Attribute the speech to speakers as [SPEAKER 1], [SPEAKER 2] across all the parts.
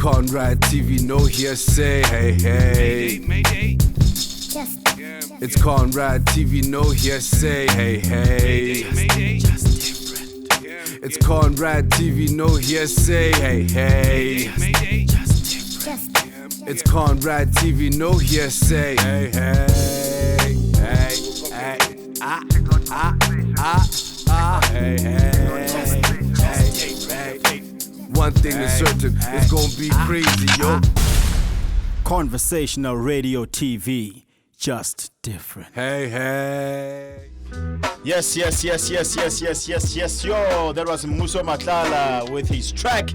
[SPEAKER 1] Conrad TV, no hearsay. Hey, hey.
[SPEAKER 2] Mayday.
[SPEAKER 1] It's Conrad TV, no hearsay. Hey, hey.
[SPEAKER 2] Mayday.
[SPEAKER 1] It's Conrad TV, no hearsay. Hey, hey.
[SPEAKER 2] Mayday.
[SPEAKER 1] It's Conrad TV, no hearsay. Hey, hey. Hey, hey. Hey, hey. One thing is certain, it's gonna be crazy, yo.
[SPEAKER 3] Conversational Radio TV, just different.
[SPEAKER 1] Hey, hey.
[SPEAKER 4] Yes, yo. That was Muso Matlala with his track,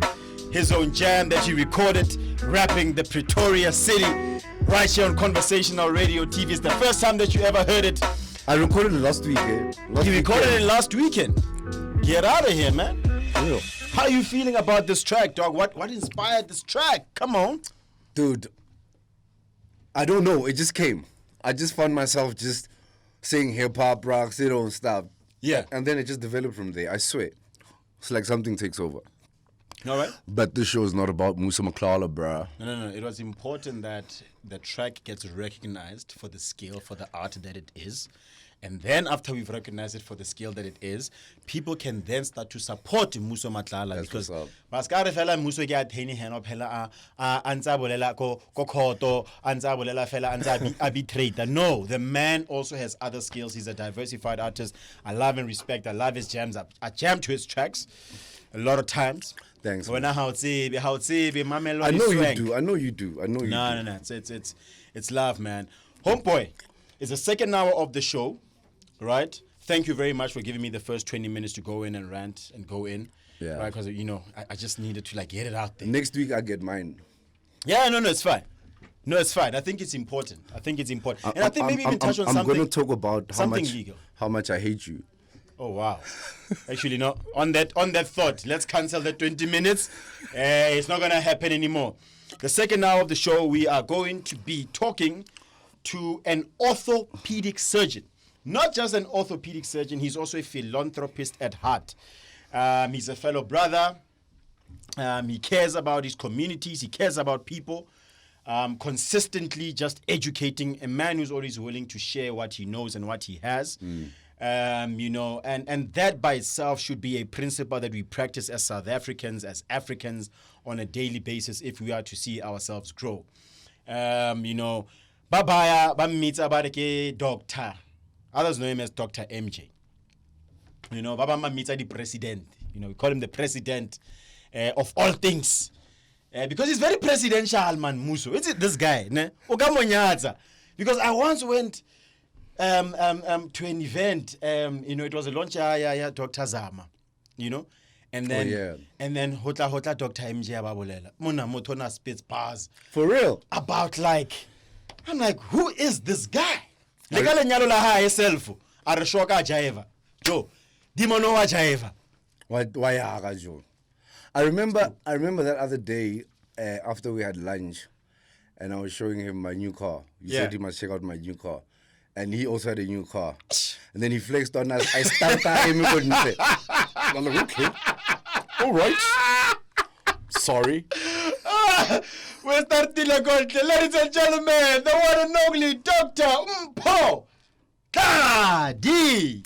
[SPEAKER 4] his own jam that he recorded, rapping the Pretoria city, right here on Conversational Radio TV. It's the first time that you ever heard it.
[SPEAKER 5] I recorded it last week.
[SPEAKER 4] You recorded it last weekend. Get out of here, man.
[SPEAKER 5] Yeah.
[SPEAKER 4] How are you feeling about this track, dog? What inspired this track? Come on.
[SPEAKER 5] Dude, I don't know. It just came. I just found myself just saying hip-hop, rock, and stuff.
[SPEAKER 4] Yeah.
[SPEAKER 5] And then it just developed from there. I swear. It's like something takes over.
[SPEAKER 4] All right.
[SPEAKER 5] But this show is not about Musa Maklala, bruh.
[SPEAKER 4] No. It was important that the track gets recognized for the skill, for the art that it is. And then after we've recognized it for the skill that it is, people can then start to support Muso Matlala.
[SPEAKER 5] That's
[SPEAKER 4] Because
[SPEAKER 5] what's
[SPEAKER 4] Baskare fela Muso ke atheni heno phela antsa bolela ko khoto antsa bolela fela antsa arbitrator. No, the man also has other skills. He's a diversified artist. I love and respect. I love his jams. I jam to his tracks a lot of times.
[SPEAKER 5] Thanks.
[SPEAKER 4] When how it's
[SPEAKER 5] I know you do.
[SPEAKER 4] No. It's love, man. Homeboy, it's the second hour of the show, right? Thank you very much for giving me the first 20 minutes to go in and rant and go in.
[SPEAKER 5] Yeah.
[SPEAKER 4] Right, because, I just needed to, get it out there.
[SPEAKER 5] Next week, I get mine.
[SPEAKER 4] Yeah, no, it's fine. No, it's fine. I think it's important. And I think maybe even touch on something.
[SPEAKER 5] I'm going to talk about
[SPEAKER 4] legal.
[SPEAKER 5] how much I hate you.
[SPEAKER 4] Oh, wow. Actually, no. On that thought, let's cancel the 20 minutes. It's not going to happen anymore. The second hour of the show, we are going to be talking to an orthopedic surgeon. Not just an orthopedic surgeon, he's also a philanthropist at heart. He's a fellow brother. He cares about his communities. He cares about people. Consistently just educating, a man who's always willing to share what he knows and what he has. And that by itself should be a principle that we practice as South Africans, as Africans on a daily basis if we are to see ourselves grow. Babaya bammitsa bareke doctor. Others know him as Dr. MJ. Baba Mamitsa the president. We call him the president of all things. Because he's very presidential, man, Muso. It's this guy, ne? Because I once went to an event, it was a launch, Dr. Zama, and then hotla Dr. MJ ababolela. Mona motona spits bars.
[SPEAKER 5] For real?
[SPEAKER 4] About I'm like, who is this guy? Legale nyalo la ha yourself. Areshoka jaiva. Joe, dimono wa jaiva.
[SPEAKER 5] Why Joe? I remember that other day after we had lunch, and I was showing him my new car. He said he must check out my new car. And he also had a new car. And then he flexed on us. I started him. I'm like, okay. All right. Sorry.
[SPEAKER 4] We're starting ladies and gentlemen, the one and only Dr. Mpo Kadi.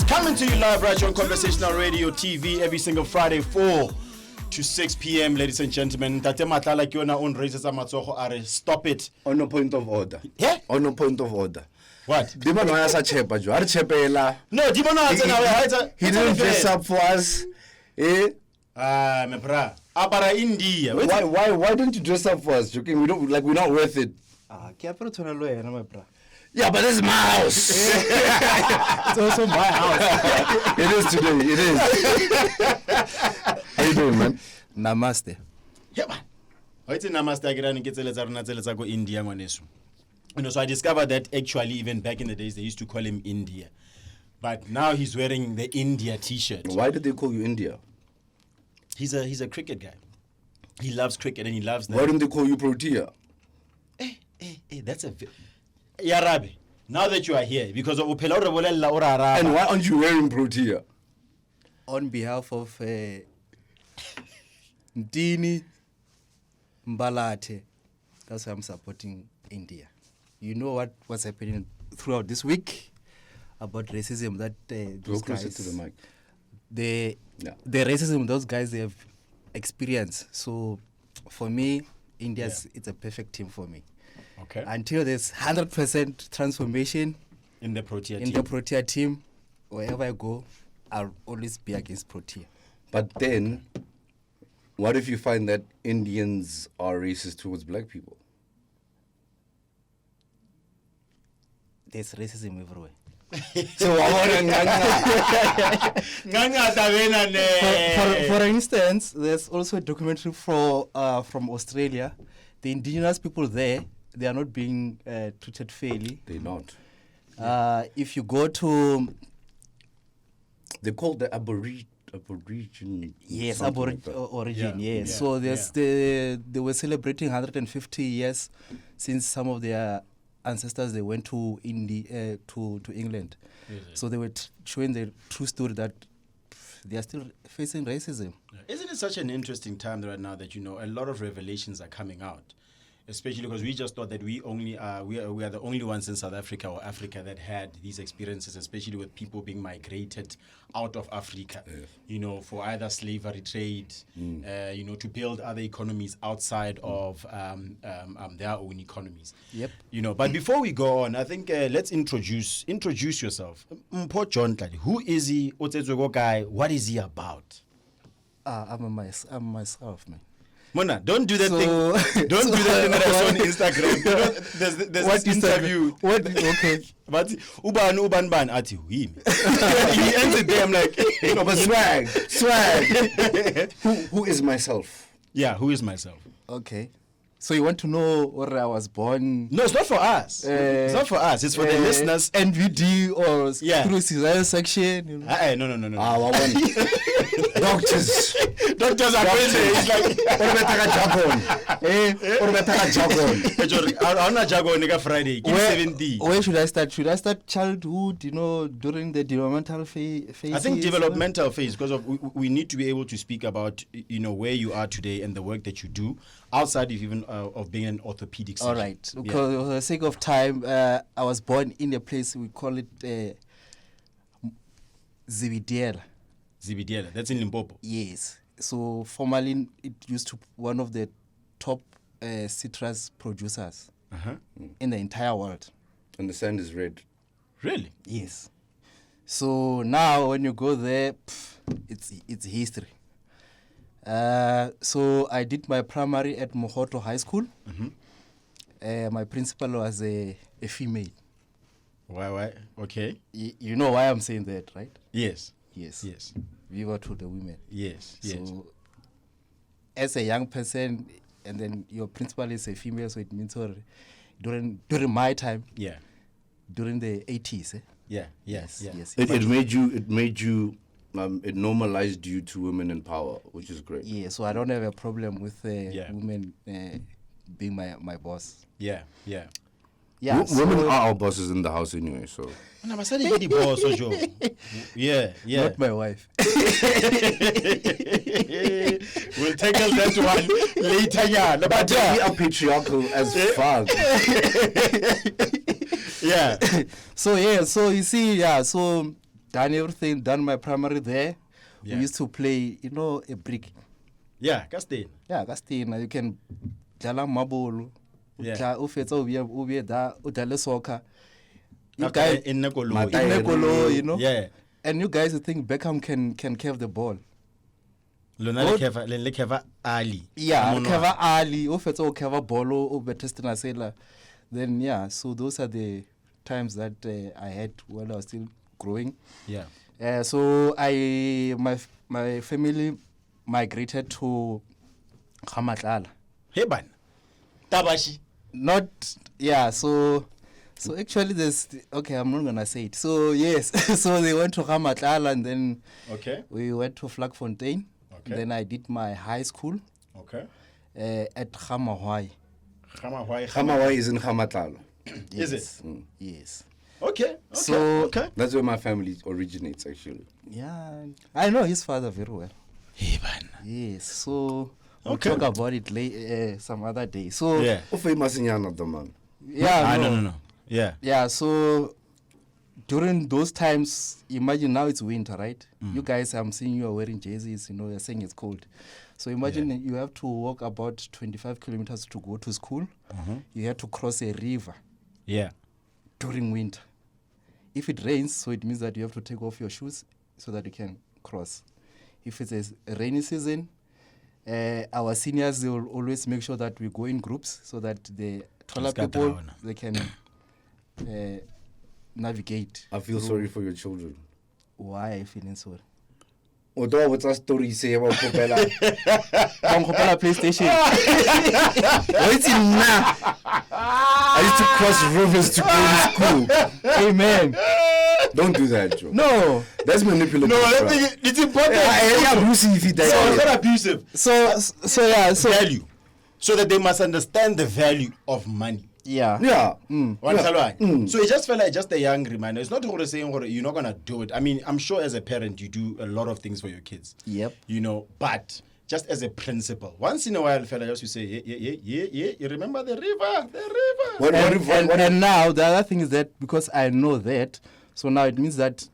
[SPEAKER 4] Coming to you live right here on Conversational Radio TV every single Friday, 4 to 6 p.m., ladies and gentlemen. Tate Matala ke yona on raises amatsogo are stop it.
[SPEAKER 5] On no point of order.
[SPEAKER 4] Yeah?
[SPEAKER 5] On no point of order.
[SPEAKER 4] What?
[SPEAKER 5] Dimano ya sa chepa jo. Are chepela.
[SPEAKER 4] No, Dimano
[SPEAKER 5] he didn't dress up for us.
[SPEAKER 4] Me bra. Abara India.
[SPEAKER 5] Why don't you dress up for us? Joking, we're not worth it. Yeah, but this is my house.
[SPEAKER 4] It's also my house.
[SPEAKER 5] It is today. It is. How you doing, man?
[SPEAKER 6] Namaste.
[SPEAKER 4] Yeah, man. It's in Namaste India ngwaneso. So I discovered that actually even back in the days they used to call him India. But now he's wearing the India t-shirt.
[SPEAKER 5] Why did they call you India?
[SPEAKER 4] He's a cricket guy. He loves cricket and he loves that.
[SPEAKER 5] Why don't they call you Protea?
[SPEAKER 4] That's a Yarabi. Now that you are here, because of Upela ora
[SPEAKER 5] And why aren't you wearing Protea?
[SPEAKER 2] On behalf of Ndini Mbalate, that's why I'm supporting India. You know what was happening throughout this week about racism that those
[SPEAKER 5] Go closer
[SPEAKER 2] guys,
[SPEAKER 5] to the mic.
[SPEAKER 2] the racism those guys they have experienced. So for me, India's it's a perfect team for me.
[SPEAKER 4] Okay.
[SPEAKER 2] Until there's 100% transformation
[SPEAKER 4] In the Protea
[SPEAKER 2] in
[SPEAKER 4] team.
[SPEAKER 2] the Protea team, wherever I go, I'll always be against Protea.
[SPEAKER 5] But then, what if you find that Indians are racist towards black people?
[SPEAKER 2] There's racism everywhere.
[SPEAKER 5] So
[SPEAKER 2] For instance, there's also a documentary from Australia. The indigenous people there, they are not being treated fairly.
[SPEAKER 5] they're not.
[SPEAKER 2] If you go to
[SPEAKER 5] They're called the Aborigine.
[SPEAKER 2] yes,
[SPEAKER 5] something like that.
[SPEAKER 2] origin,
[SPEAKER 4] Yeah,
[SPEAKER 2] yes.
[SPEAKER 4] yeah,
[SPEAKER 2] So there's they were celebrating 150 years since some of their ancestors they went to to England. So they were showing the true story that they are still facing racism.
[SPEAKER 4] Isn't it such an interesting time right now that a lot of revelations are coming out, especially because we just thought that we are the only ones in South Africa or Africa that had these experiences, especially with people being migrated out of Africa, for either slavery trade, to build other economies outside of their own economies.
[SPEAKER 2] Yep.
[SPEAKER 4] But before we go on, I think let's introduce yourself. Mpho John Tlali, who is he? Otsetsweko guy. What is he about?
[SPEAKER 2] I'm myself, man.
[SPEAKER 4] Mona, don't do that
[SPEAKER 2] So-
[SPEAKER 4] thing. Don't do that thing that I saw on Instagram. There's
[SPEAKER 2] What
[SPEAKER 4] this
[SPEAKER 2] is that?
[SPEAKER 4] interview.
[SPEAKER 2] What? Okay.
[SPEAKER 4] But uban ban ati him. He ends it there. I'm like,
[SPEAKER 5] No, but swag. Who is myself?
[SPEAKER 4] yeah, who is myself?
[SPEAKER 2] Okay. So you want to know where I was born?
[SPEAKER 4] No, it's not for us. It's not for us. It's for the listeners.
[SPEAKER 2] NVD or
[SPEAKER 4] Yeah.
[SPEAKER 2] through Caesar section.
[SPEAKER 4] No.
[SPEAKER 5] Ah, doctors.
[SPEAKER 4] Doctors are crazy. It's like, I'm not jargon nigga Friday. Give 70.
[SPEAKER 2] Where should I start? Should I start childhood? During the developmental phase.
[SPEAKER 4] I think developmental phase, because we need to be able to speak about where you are today and the work that you do outside of even of being an orthopedic surgeon.
[SPEAKER 2] All right. Because for the sake of time, I was born in a place we call it Zibidela.
[SPEAKER 4] Zibidela, that's in Limpopo.
[SPEAKER 2] Yes. So formerly, it used to be one of the top citrus producers in the entire world.
[SPEAKER 5] And the sand is red.
[SPEAKER 4] Really?
[SPEAKER 2] Yes. So now when you go there, it's history. So I did my primary at Mohoto High School. My principal was a female.
[SPEAKER 4] Why? Okay.
[SPEAKER 2] You know why I'm saying that, right?
[SPEAKER 4] Yes.
[SPEAKER 2] Yes.
[SPEAKER 4] Yes.
[SPEAKER 2] Viva to the women.
[SPEAKER 4] Yes. Yes.
[SPEAKER 2] So as a young person, and then your principal is a female, so it means during my time,
[SPEAKER 4] Yeah.
[SPEAKER 2] during the 80s.
[SPEAKER 4] Yeah. Yes. Yeah.
[SPEAKER 2] Yes.
[SPEAKER 5] It made you it normalized you to women in power, which is great.
[SPEAKER 2] Yeah, so I don't have a problem with
[SPEAKER 4] Yeah.
[SPEAKER 2] women being my boss.
[SPEAKER 4] Yeah. Yeah.
[SPEAKER 2] Yeah,
[SPEAKER 5] Women are our bosses in the house anyway, so.
[SPEAKER 4] No, but say the boss, Ojo. Yeah. Yeah.
[SPEAKER 2] Not my wife.
[SPEAKER 4] We'll tackle that one later. Yeah.
[SPEAKER 5] But we are patriarchal as fuck.
[SPEAKER 4] Yeah.
[SPEAKER 2] So you see, so done everything, done my primary there.
[SPEAKER 4] Yeah.
[SPEAKER 2] We used to play, a brick.
[SPEAKER 4] Yeah. Castain.
[SPEAKER 2] Yeah, that's the you can jala mabolo.
[SPEAKER 4] Yeah.
[SPEAKER 2] Udale soccer. You
[SPEAKER 4] After
[SPEAKER 2] guys
[SPEAKER 4] in Nekolo.
[SPEAKER 5] Matai-
[SPEAKER 2] Nekolo,
[SPEAKER 4] Yeah.
[SPEAKER 2] And you guys think Beckham can curve the ball.
[SPEAKER 4] Lona le keva Ali.
[SPEAKER 2] Yeah,
[SPEAKER 4] Amono.
[SPEAKER 2] cover Ali, cover bolo, over testina sailor. Then so those are the times that I had while I was still growing.
[SPEAKER 4] Yeah.
[SPEAKER 2] So my family migrated to Kamatlala.
[SPEAKER 4] Hey, ban. Tabashi.
[SPEAKER 2] Not, yeah, so actually there's, okay, I'm not gonna say it. So yes, so they went to Ramatlala and then
[SPEAKER 4] Okay.
[SPEAKER 2] we went to Vlakfontein.
[SPEAKER 4] Okay.
[SPEAKER 2] Then I did my high school
[SPEAKER 4] Okay.
[SPEAKER 2] at Gamahwai.
[SPEAKER 5] Gamawai is in Gamatlala.
[SPEAKER 4] Is it?
[SPEAKER 2] Yes.
[SPEAKER 4] Okay.
[SPEAKER 2] So-
[SPEAKER 4] okay.
[SPEAKER 5] That's where my family originates, actually.
[SPEAKER 2] Yeah, I know his father very well.
[SPEAKER 4] Hey, ban.
[SPEAKER 2] Yes, so we'll
[SPEAKER 4] Okay.
[SPEAKER 2] talk about it some other day. So
[SPEAKER 4] Yeah.
[SPEAKER 5] Oh, famous in Yana, the man.
[SPEAKER 2] yeah,
[SPEAKER 4] No. Yeah.
[SPEAKER 2] Yeah, so during those times, imagine now it's winter, right? You guys, I'm seeing you are wearing jerseys, you're saying it's cold. So imagine you have to walk about 25 kilometers to go to school. You have to cross a river
[SPEAKER 4] Yeah.
[SPEAKER 2] during winter. If it rains, so it means that you have to take off your shoes so that you can cross. If it's a rainy season, our seniors, they will always make sure that we go in groups so that the taller people, they can navigate.
[SPEAKER 5] I feel sorry for your children.
[SPEAKER 2] Why are you feeling sorry?
[SPEAKER 5] Although what's a story say about Kopela?
[SPEAKER 2] Pangkopala PlayStation.
[SPEAKER 5] Wait till now. I used to cross rivers to go to school.
[SPEAKER 2] Amen.
[SPEAKER 5] Don't do that, Joe.
[SPEAKER 2] No.
[SPEAKER 5] That's manipulative.
[SPEAKER 4] No, I
[SPEAKER 5] bro.
[SPEAKER 4] think it's important.
[SPEAKER 5] Yeah, Brucey, if he died.
[SPEAKER 4] So it's not abusive.
[SPEAKER 2] So yeah. So
[SPEAKER 4] Value. So that they must understand the value of money.
[SPEAKER 2] yeah.
[SPEAKER 5] Yeah.
[SPEAKER 4] So it just felt like just a young reminder. It's not really saying you're not gonna do it. I mean, I'm sure as a parent you do a lot of things for your kids.
[SPEAKER 2] Yep.
[SPEAKER 4] But just as a principle, once in a while, fella, just you say, yeah. You remember the river?
[SPEAKER 2] And now the other thing is that because I know that, so now it means that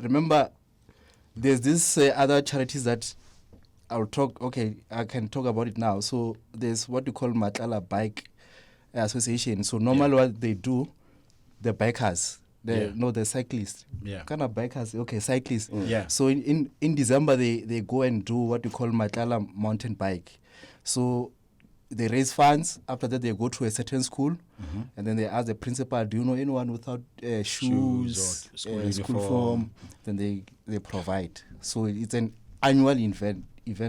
[SPEAKER 2] remember, there's this other charities that I'll talk. Okay, I can talk about it now. So there's what you call Matlala Bike Association. So normally what they do, the bikers, the cyclists.
[SPEAKER 4] Yeah.
[SPEAKER 2] Kind of bikers, okay, cyclists.
[SPEAKER 4] Yeah.
[SPEAKER 2] So in December they go and do what you call Matlala mountain bike. So they raise funds. After that they go to a certain school, and then they ask the principal, do you know anyone without shoes
[SPEAKER 4] or school
[SPEAKER 2] school
[SPEAKER 4] uniform?
[SPEAKER 2] form? Then they provide. So it's an annual event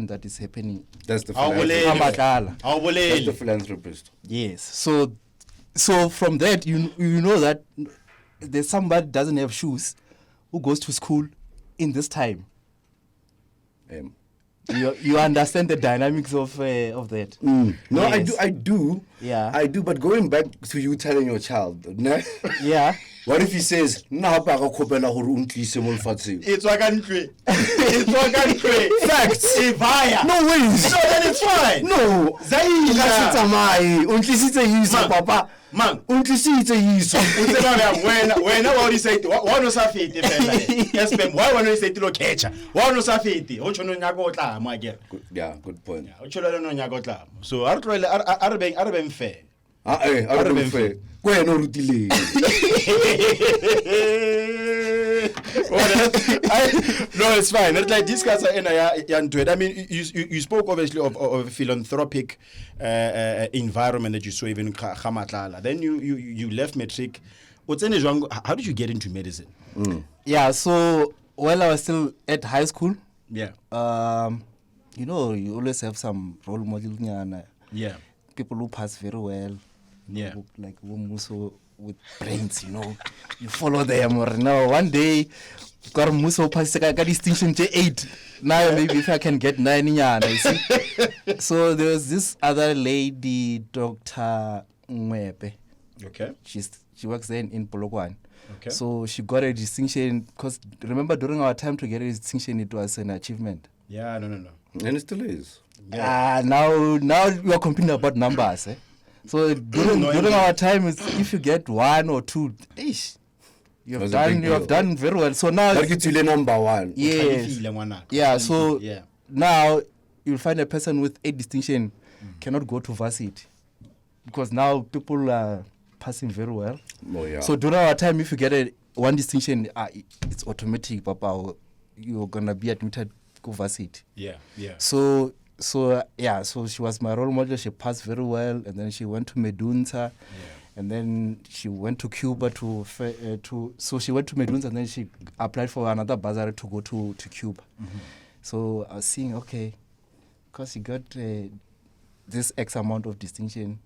[SPEAKER 2] that is happening.
[SPEAKER 5] That's the
[SPEAKER 2] philanthropist.
[SPEAKER 5] That's the philanthropist.
[SPEAKER 2] Yes. So from that you know that there's somebody doesn't have shoes who goes to school in this time. You understand the dynamics of that.
[SPEAKER 5] No,
[SPEAKER 2] Yes.
[SPEAKER 5] I do.
[SPEAKER 2] Yeah.
[SPEAKER 5] I do. But going back to you telling your child, nah,
[SPEAKER 2] Yeah.
[SPEAKER 5] what if he says, "Na ba ga khopela gore o ntlise mo lefatsheng?"
[SPEAKER 4] It's wakantwe.
[SPEAKER 5] Facts.
[SPEAKER 4] Ivaya.
[SPEAKER 5] No ways.
[SPEAKER 4] So then it's fine.
[SPEAKER 5] No.
[SPEAKER 4] Zaira.
[SPEAKER 5] O ka se tsamaye. O ntlisitse yiso,
[SPEAKER 4] Man.
[SPEAKER 5] papa.
[SPEAKER 4] Man.
[SPEAKER 5] O ntlisitse yiso.
[SPEAKER 4] Wena wa di say wa no sa fete fela SPM why wa no say tlo catcha wa no sa fete o tshono nya go tla mo akere
[SPEAKER 5] Yeah, good point.
[SPEAKER 4] o tsholo no nya go tla so a re tlole a re beng fair
[SPEAKER 5] A re beng fair. Ko ena o rutileng.
[SPEAKER 4] No, it's fine. It's like discuss I mean, you spoke obviously of a philanthropic environment that you saw even Khamatlala. Then you left matric. How did you get into medicine?
[SPEAKER 2] Yeah. So while I was still at high school,
[SPEAKER 4] Yeah.
[SPEAKER 2] you always have some role models.
[SPEAKER 4] Yeah.
[SPEAKER 2] People who pass very well.
[SPEAKER 4] Yeah.
[SPEAKER 2] Like Muso with brains, you follow them. Or no, one day, got Muso pass got distinction J8. Now maybe if I can get 9, you see. So there was this other lady, Dr. Mwepe.
[SPEAKER 4] Okay.
[SPEAKER 2] She works there in Polokwane.
[SPEAKER 4] Okay.
[SPEAKER 2] So she got a distinction because remember during our time to get a distinction, it was an achievement.
[SPEAKER 4] Yeah. No.
[SPEAKER 5] And it still is.
[SPEAKER 2] Now you are competing about numbers. So during our time, if you get 1 or 2, you have done very well. So now,
[SPEAKER 5] Like it's really number 1.
[SPEAKER 2] yes, yeah. So now you'll find a person with 8 distinction cannot go to varsity because now people are passing very well.
[SPEAKER 5] Oh, yeah.
[SPEAKER 2] So during our time, if you get 1 distinction, it's automatic, Papa. You're gonna be admitted to varsity.
[SPEAKER 4] Yeah.
[SPEAKER 2] So she was my role model. She passed very well, and then she went to Medunsa, and then she went to Cuba so she went to Medunsa, and then she applied for another bursary to go to Cuba. So I was seeing, okay, because she got this X amount of distinction.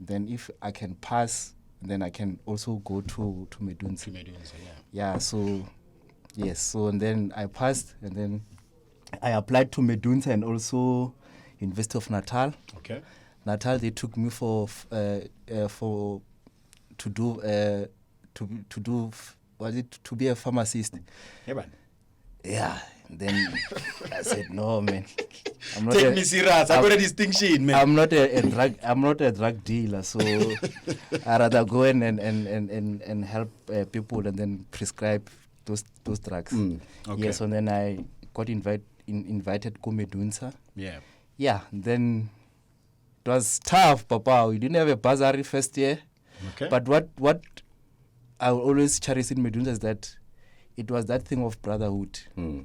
[SPEAKER 2] Then if I can pass, then I can also go to Medunzi. Yeah, so yes, so and then I passed, and then I applied to Medunzi and also University of Natal.
[SPEAKER 4] Okay.
[SPEAKER 2] Natal, they took me to be a pharmacist.
[SPEAKER 4] Yeah, man.
[SPEAKER 2] Yeah. Then I said, no, man. I'm not
[SPEAKER 4] Take me serious. I got a distinction, man.
[SPEAKER 2] I'm not a drug dealer, so I rather go in and help people and then prescribe those drugs.
[SPEAKER 4] Okay.
[SPEAKER 2] Yes, and then I got invited to Medunsa.
[SPEAKER 4] Yeah.
[SPEAKER 2] Yeah, then it was tough, Papa. We didn't have a bursary first year.
[SPEAKER 4] Okay.
[SPEAKER 2] But what I will always cherish in Medunsa is that it was that thing of brotherhood.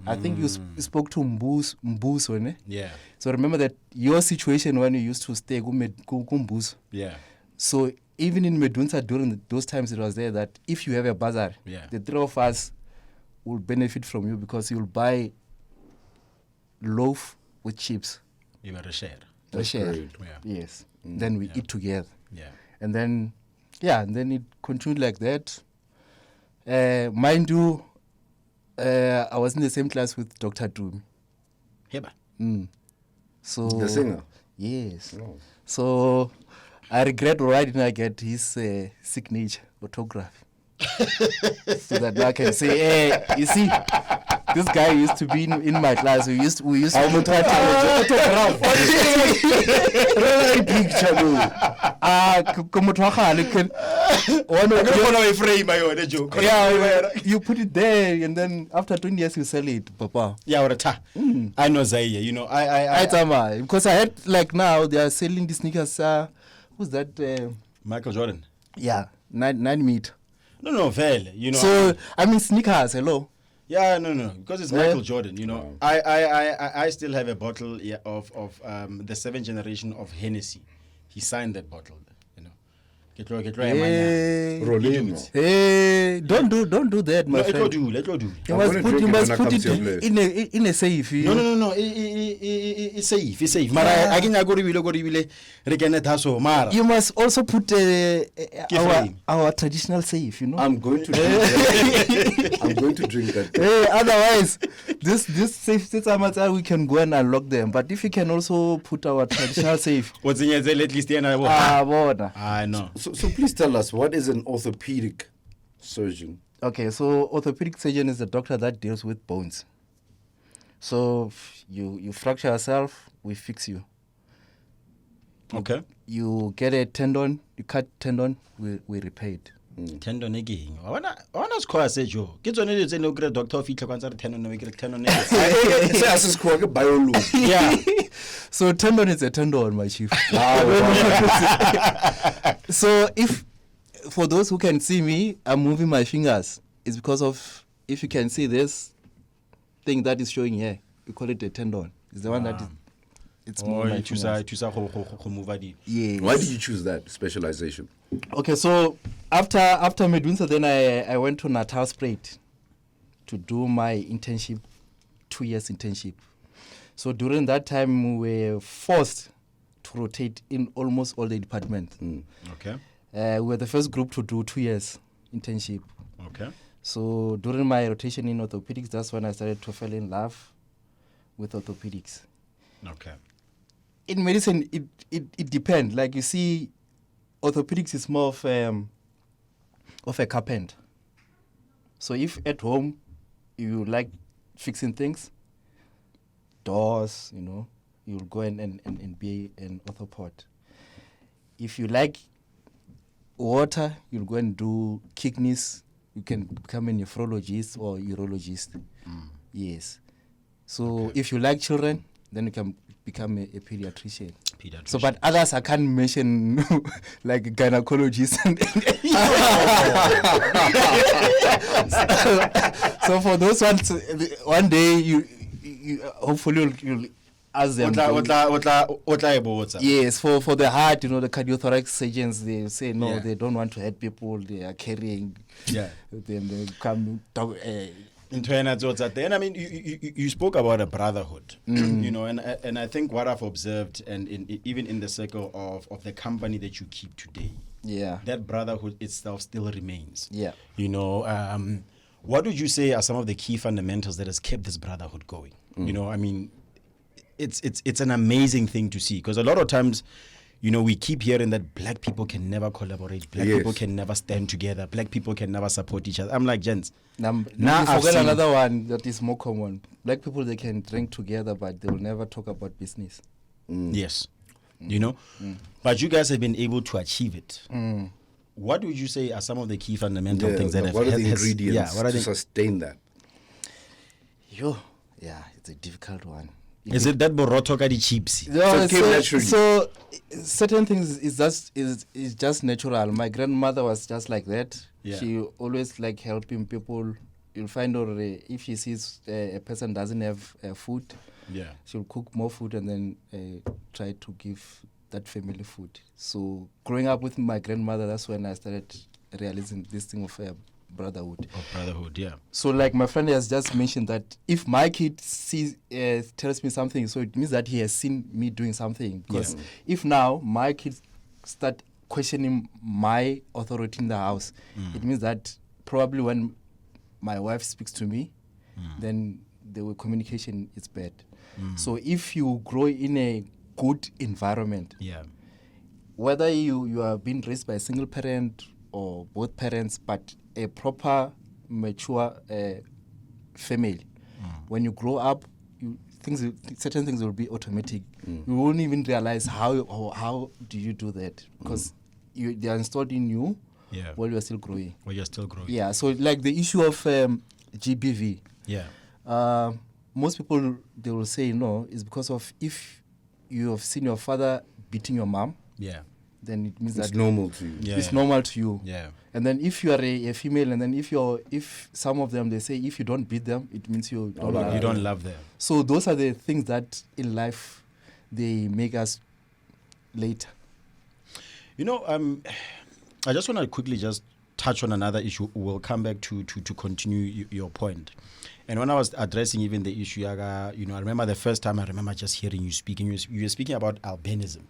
[SPEAKER 2] I think you spoke to Mbuso, ne?
[SPEAKER 4] Yeah.
[SPEAKER 2] So remember that your situation when you used to stay Mbuso.
[SPEAKER 4] Yeah.
[SPEAKER 2] So even in Medunsa during those times, it was there that if you have a bazaar, the three of us will benefit from you because you'll buy loaf with chips.
[SPEAKER 4] You were a share.
[SPEAKER 2] A share.
[SPEAKER 5] great.
[SPEAKER 4] Yeah.
[SPEAKER 2] Yes. Then we eat together.
[SPEAKER 4] Yeah.
[SPEAKER 2] And then, and then it continued like that. Mind you, I was in the same class with Dr. Dumi.
[SPEAKER 4] Heba.
[SPEAKER 2] So
[SPEAKER 5] The singer?
[SPEAKER 2] Yes.
[SPEAKER 5] Oh.
[SPEAKER 2] So I regret why didn't I get his signature autograph. So that I can say, hey, you see, this guy used to be in my class. We used to autograph. Really picture, you put it there, and then after 20 years you sell it, Papa.
[SPEAKER 4] Yeah, what a ta. I know Zaya. You know, I
[SPEAKER 2] because I had like now they are selling the sneakers. Who's that?
[SPEAKER 4] Michael Jordan.
[SPEAKER 2] Yeah, 9 meter.
[SPEAKER 4] No, fair. You know.
[SPEAKER 2] So I mean sneakers. Hello.
[SPEAKER 4] Yeah, no, because it's Michael Jordan. You know, I still have a bottle of the 7th generation of Hennessy. He signed that bottle. You know, get
[SPEAKER 2] Hey,
[SPEAKER 5] Rolino.
[SPEAKER 2] hey, don't do that, my friend.
[SPEAKER 4] Let go do.
[SPEAKER 2] You
[SPEAKER 5] I'm
[SPEAKER 2] must
[SPEAKER 5] gonna
[SPEAKER 2] put,
[SPEAKER 5] drink
[SPEAKER 2] you
[SPEAKER 5] it
[SPEAKER 2] must
[SPEAKER 5] when I
[SPEAKER 2] put
[SPEAKER 5] come
[SPEAKER 2] it
[SPEAKER 5] to your place.
[SPEAKER 2] in a safe.
[SPEAKER 4] No. It's safe. It's safe. Mara, I can go to Mara.
[SPEAKER 2] You must also put
[SPEAKER 4] Frame.
[SPEAKER 2] our traditional safe. You know.
[SPEAKER 5] I'm going to drink that. I'm going to drink that.
[SPEAKER 2] Hey, otherwise, this safe we can go and unlock them. But if you can also put our traditional safe.
[SPEAKER 4] What's in your at least I know.
[SPEAKER 5] So please tell us, what is an orthopedic surgeon?
[SPEAKER 2] Okay, so orthopedic surgeon is a doctor that deals with bones. So you fracture yourself, we fix you.
[SPEAKER 4] Okay.
[SPEAKER 2] You get a tendon, you cut tendon, we repair it.
[SPEAKER 4] Tendon again. I wanna square say Joe. Get on it, say no great doctor of each tendon, we get tendon.
[SPEAKER 2] Yeah. So tendon is a tendon, my chief. So if for those who can see me, I'm moving my fingers. It's because of if you can see this thing that is showing here, we call it a tendon. It's the one that is. It's moving my fingers. Yes.
[SPEAKER 5] Why did you choose that specialization?
[SPEAKER 2] Okay, so after Medunsa, then I went to Natal Sprite to do my internship, 2 years internship. So during that time, we were forced to rotate in almost all the departments.
[SPEAKER 4] Okay.
[SPEAKER 2] We were the first group to do 2 years internship.
[SPEAKER 4] Okay.
[SPEAKER 2] So during my rotation in orthopedics, that's when I started to fall in love with orthopedics.
[SPEAKER 4] Okay.
[SPEAKER 2] In medicine, it depends. Like you see, orthopedics is more of a carpenter. So if at home you like fixing things, doors, you'll go and be an orthopod. If you like water, you'll go and do kidneys. You can become a nephrologist or urologist. Yes. So if you like children, then you can become a pediatrician. So, but others I can't mention, like gynecologists. So for those ones, one day you hopefully you'll ask them. Yes, for the heart, the cardiothoracic surgeons, they say they don't want to hurt people. They are carrying.
[SPEAKER 4] Yeah.
[SPEAKER 2] Then they come talk.
[SPEAKER 4] And I mean, you spoke about a brotherhood, you know, and I think what I've observed, and even in the circle of the company that you keep today,
[SPEAKER 2] Yeah.
[SPEAKER 4] that brotherhood itself still remains.
[SPEAKER 2] Yeah.
[SPEAKER 4] You know, what would you say are some of the key fundamentals that has kept this brotherhood going? You know, I mean, it's an amazing thing to see, because a lot of times, you know, we keep hearing that black people can never collaborate, black people can never stand together, black people can never support each other. I'm like, gents,
[SPEAKER 2] Now
[SPEAKER 4] you
[SPEAKER 2] you
[SPEAKER 4] I've
[SPEAKER 2] forget
[SPEAKER 4] seen-
[SPEAKER 2] another one that is more common. Black people, they can drink together, but they will never talk about business.
[SPEAKER 4] Yes. You know, but you guys have been able to achieve it. What would you say are some of the key fundamental things that have
[SPEAKER 5] what are the
[SPEAKER 4] has-
[SPEAKER 5] ingredients
[SPEAKER 4] yeah, what are
[SPEAKER 5] to
[SPEAKER 4] the,
[SPEAKER 5] sustain that?
[SPEAKER 2] Yeah, it's a difficult one.
[SPEAKER 4] is it that boroto ka di chips?
[SPEAKER 2] No,
[SPEAKER 5] came naturally.
[SPEAKER 2] so certain things is just natural. My grandmother was just like that.
[SPEAKER 4] Yeah.
[SPEAKER 2] She always like helping people. You'll find her if she sees a person doesn't have food,
[SPEAKER 4] Yeah.
[SPEAKER 2] she'll cook more food and then try to give that family food. So growing up with my grandmother, that's when I started realizing this thing of brotherhood.
[SPEAKER 4] Of brotherhood, yeah.
[SPEAKER 2] So like my friend has just mentioned that if my kid sees tells me something, so it means that he has seen me doing something. Because if now my kids start questioning my authority in the house, it means that probably when my wife speaks to me, then the communication is bad. So if you grow in a good environment,
[SPEAKER 4] Yeah.
[SPEAKER 2] whether you are being raised by a single parent or both parents, but a proper, mature family, when you grow up, certain things will be automatic. You won't even realize how do you do that, because they are installed in you while you are still growing.
[SPEAKER 4] Well, you're still growing.
[SPEAKER 2] Yeah, so like the issue of GBV,
[SPEAKER 4] Yeah.
[SPEAKER 2] most people, they will say no, it's because of if you have seen your father beating your mom,
[SPEAKER 4] Yeah.
[SPEAKER 2] then it means
[SPEAKER 5] It's
[SPEAKER 2] that
[SPEAKER 5] normal to you.
[SPEAKER 4] Yeah.
[SPEAKER 2] it's normal to you.
[SPEAKER 4] Yeah.
[SPEAKER 2] And then if you are a female, and then if some of them, they say if you don't beat them, it means you don't love
[SPEAKER 4] You
[SPEAKER 2] them.
[SPEAKER 4] don't love them.
[SPEAKER 2] So those are the things that in life they make us later.
[SPEAKER 4] You know, I just want to quickly just touch on another issue. We'll come back to continue your point. And when I was addressing even the issue, you know, I remember the first time I remember just hearing you speaking. You were speaking about albinism.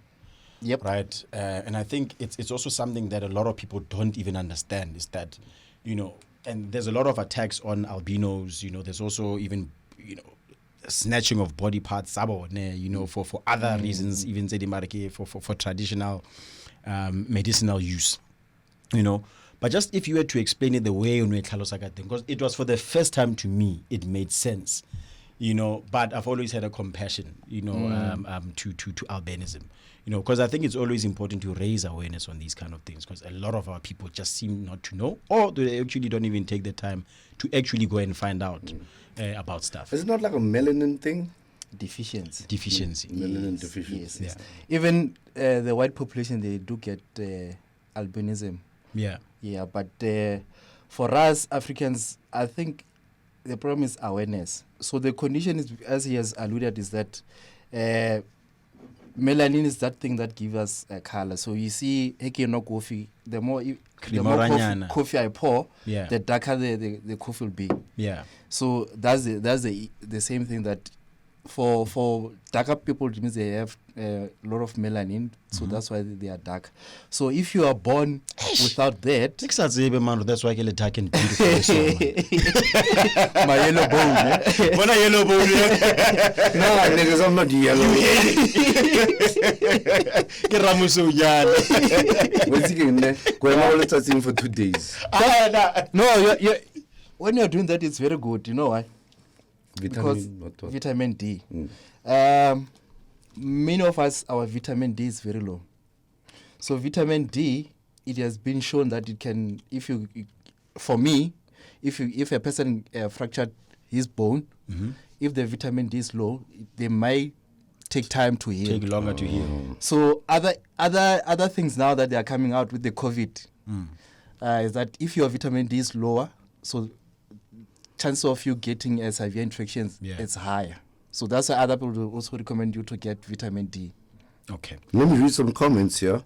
[SPEAKER 2] Yep.
[SPEAKER 4] Right. And I think it's also something that a lot of people don't even understand, is that, you know, and there's a lot of attacks on albinos. You know, there's also even, you know, snatching of body parts, you know, for other reasons, even for traditional medicinal use, you know. But just if you were to explain it the way because it was for the first time to me, it made sense, you know. But I've always had a compassion, you know, to albinism, you know, because I think it's always important to raise awareness on these kind of things, because a lot of our people just seem not to know, or they actually don't even take the time to actually go and find out about stuff.
[SPEAKER 5] Is it not like a melanin thing?
[SPEAKER 2] Deficiency.
[SPEAKER 5] Melanin deficiency.
[SPEAKER 2] Yes. Even the white population, they do get albinism.
[SPEAKER 4] Yeah.
[SPEAKER 2] Yeah, but for us Africans, I think the problem is awareness. So the condition is, as he has alluded, is that melanin is that thing that gives us a color. So you see, no coffee, the more coffee I pour, the darker the coffee will be.
[SPEAKER 4] Yeah.
[SPEAKER 2] So that's the same thing that for darker people, it means they have a lot of melanin, so that's why they are dark. So if you are born without that,
[SPEAKER 4] That's why I get dark and beautiful.
[SPEAKER 2] my yellow bone,
[SPEAKER 4] When a yellow bone,
[SPEAKER 5] No, niggas, I'm not yellow. What's he getting there? Going all the time for 2 days.
[SPEAKER 2] no, when you're doing that, it's very good. You know why? Because
[SPEAKER 5] What?
[SPEAKER 2] vitamin D. Many of us, our vitamin D is very low. So vitamin D, it has been shown that it can, if a person fractured his bone, if the vitamin D is low, they might take time to heal.
[SPEAKER 4] Take longer to heal.
[SPEAKER 2] So other things now that they are coming out with the COVID is that if your vitamin D is lower, so chance of you getting severe infections is higher. So that's why other people will also recommend you to get vitamin D.
[SPEAKER 4] Okay.
[SPEAKER 5] Let me read some comments here.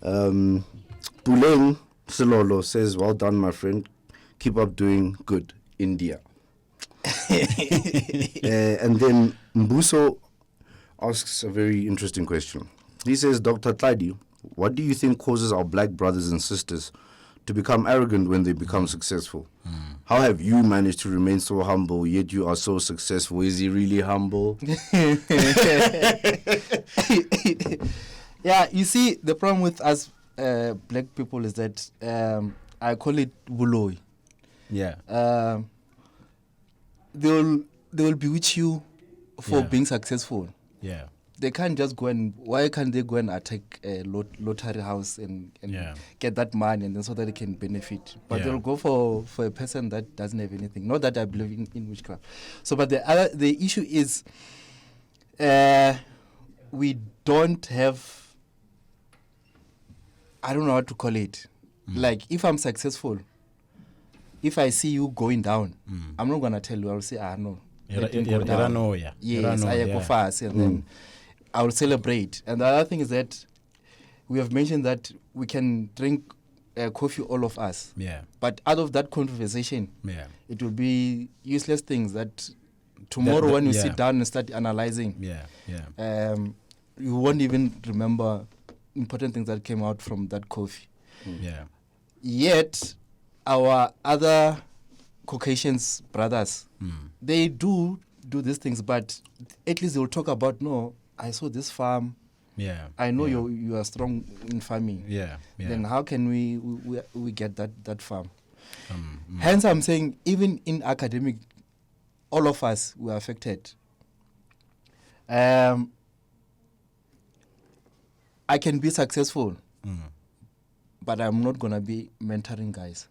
[SPEAKER 5] Puleng Silolo says, well done, my friend. Keep up doing good, India. And then Mbuso asks a very interesting question. He says, Dr. Tladi, what do you think causes our black brothers and sisters to become arrogant when they become successful? How have you managed to remain so humble, yet you are so successful? Is he really humble?
[SPEAKER 2] Yeah, you see, the problem with us black people is that I call it buloi.
[SPEAKER 3] Yeah.
[SPEAKER 2] They will bewitch you for
[SPEAKER 3] Yeah.
[SPEAKER 2] being successful.
[SPEAKER 3] Yeah.
[SPEAKER 2] They can't just go and, why can't they go and attack a lottery house and
[SPEAKER 3] Yeah.
[SPEAKER 2] get that money and then so that they can benefit? But
[SPEAKER 3] Yeah.
[SPEAKER 2] they'll go for a person that doesn't have anything. Not that I believe in witchcraft. So, but the issue is we don't have, I don't know how to call it. Like, if I'm successful, if I see you going down, I'm not going to tell you. I'll say, no. let him go down. Yes, I go fast, and then I will celebrate. And the other thing is that we have mentioned that we can drink coffee, all of us.
[SPEAKER 3] Yeah.
[SPEAKER 2] But out of that conversation,
[SPEAKER 3] Yeah.
[SPEAKER 2] it will be useless things that tomorrow when you
[SPEAKER 3] yeah.
[SPEAKER 2] sit down and start analyzing,
[SPEAKER 3] Yeah. Yeah.
[SPEAKER 2] you won't even remember important things that came out from that coffee.
[SPEAKER 3] Yeah.
[SPEAKER 2] Yet, our other Caucasians brothers, they do these things, but at least they will talk about, no, I saw this farm.
[SPEAKER 3] Yeah.
[SPEAKER 2] I know
[SPEAKER 3] yeah.
[SPEAKER 2] you are strong in farming.
[SPEAKER 3] Yeah. Yeah.
[SPEAKER 2] Then how can we get that farm? Hence, I'm saying even in academic, all of us were affected. I can be successful, but I'm not gonna be mentoring guys.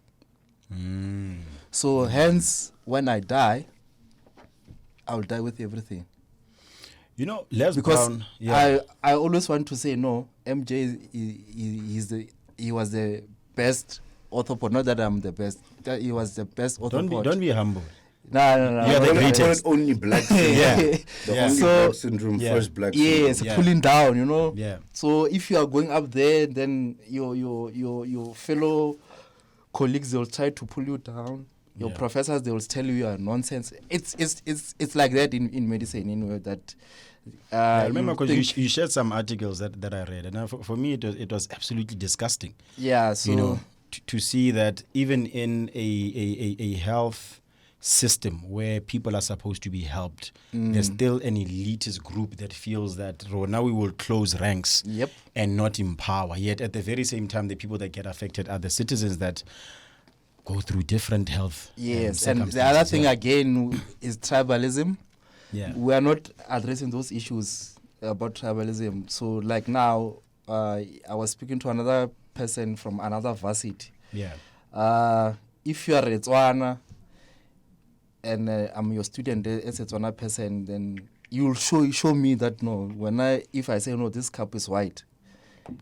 [SPEAKER 2] So hence, when I die, I'll die with everything.
[SPEAKER 3] You know, Les
[SPEAKER 2] Because
[SPEAKER 3] Brown. Yeah.
[SPEAKER 2] I always want to say, no, MJ, he was the best orthopod. Not that I'm the best. That he was the best orthopod.
[SPEAKER 3] Don't be humble.
[SPEAKER 2] No.
[SPEAKER 3] You are the
[SPEAKER 5] Call it
[SPEAKER 3] greatest.
[SPEAKER 5] only black syndrome.
[SPEAKER 3] Yeah.
[SPEAKER 5] The
[SPEAKER 3] Yeah.
[SPEAKER 5] only
[SPEAKER 2] So-
[SPEAKER 5] black syndrome,
[SPEAKER 3] Yeah.
[SPEAKER 5] first black
[SPEAKER 2] Yes,
[SPEAKER 5] syndrome.
[SPEAKER 3] Yeah.
[SPEAKER 2] pulling down, you know.
[SPEAKER 3] Yeah.
[SPEAKER 2] So if you are going up there, then your fellow colleagues, they'll try to pull you down. Your
[SPEAKER 3] Yeah.
[SPEAKER 2] professors, they will tell you are nonsense. It's like that in medicine, anyway. That
[SPEAKER 3] I remember
[SPEAKER 2] you
[SPEAKER 3] because
[SPEAKER 2] think-
[SPEAKER 3] you shared some articles that I read, and for me it was absolutely disgusting.
[SPEAKER 2] yeah. So
[SPEAKER 3] You know, to see that even in a health system where people are supposed to be helped, there's still an elitist group that feels that now we will close ranks
[SPEAKER 2] Yep.
[SPEAKER 3] and not empower. Yet at the very same time, the people that get affected are the citizens that go through different health.
[SPEAKER 2] yes, and the other thing again is tribalism.
[SPEAKER 3] Yeah.
[SPEAKER 2] We are not addressing those issues about tribalism. So like now, I was speaking to another person from another varsity.
[SPEAKER 3] Yeah.
[SPEAKER 2] If you are a Tswana and I'm your student as a Tswana person, then you'll show me that no. If I say no, this cup is white,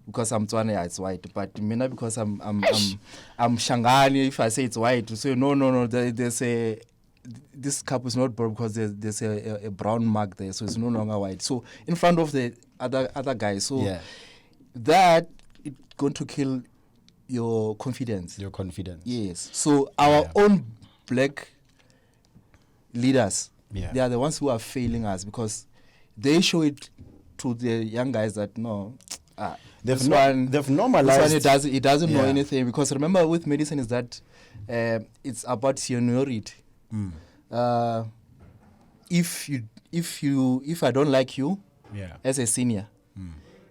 [SPEAKER 2] because I'm Tswana, yeah, it's white. But Mina, because I'm Shangani, if I say it's white, so no, there's this cup is not brown because there's a brown mark there, so it's no longer white. So in front of the other guy, so
[SPEAKER 3] Yeah.
[SPEAKER 2] that it's going to kill your confidence.
[SPEAKER 3] Your confidence.
[SPEAKER 2] Yes. So our own black leaders,
[SPEAKER 3] Yeah.
[SPEAKER 2] they are the ones who are failing us because they show it to the young guys that no,
[SPEAKER 3] They've
[SPEAKER 2] this
[SPEAKER 3] no-
[SPEAKER 2] one,
[SPEAKER 3] they've
[SPEAKER 2] this
[SPEAKER 3] normalized-
[SPEAKER 2] one he doesn't know
[SPEAKER 3] Yeah.
[SPEAKER 2] anything, because remember with medicine is that it's about seniority. If I don't like you
[SPEAKER 3] Yeah.
[SPEAKER 2] as a senior,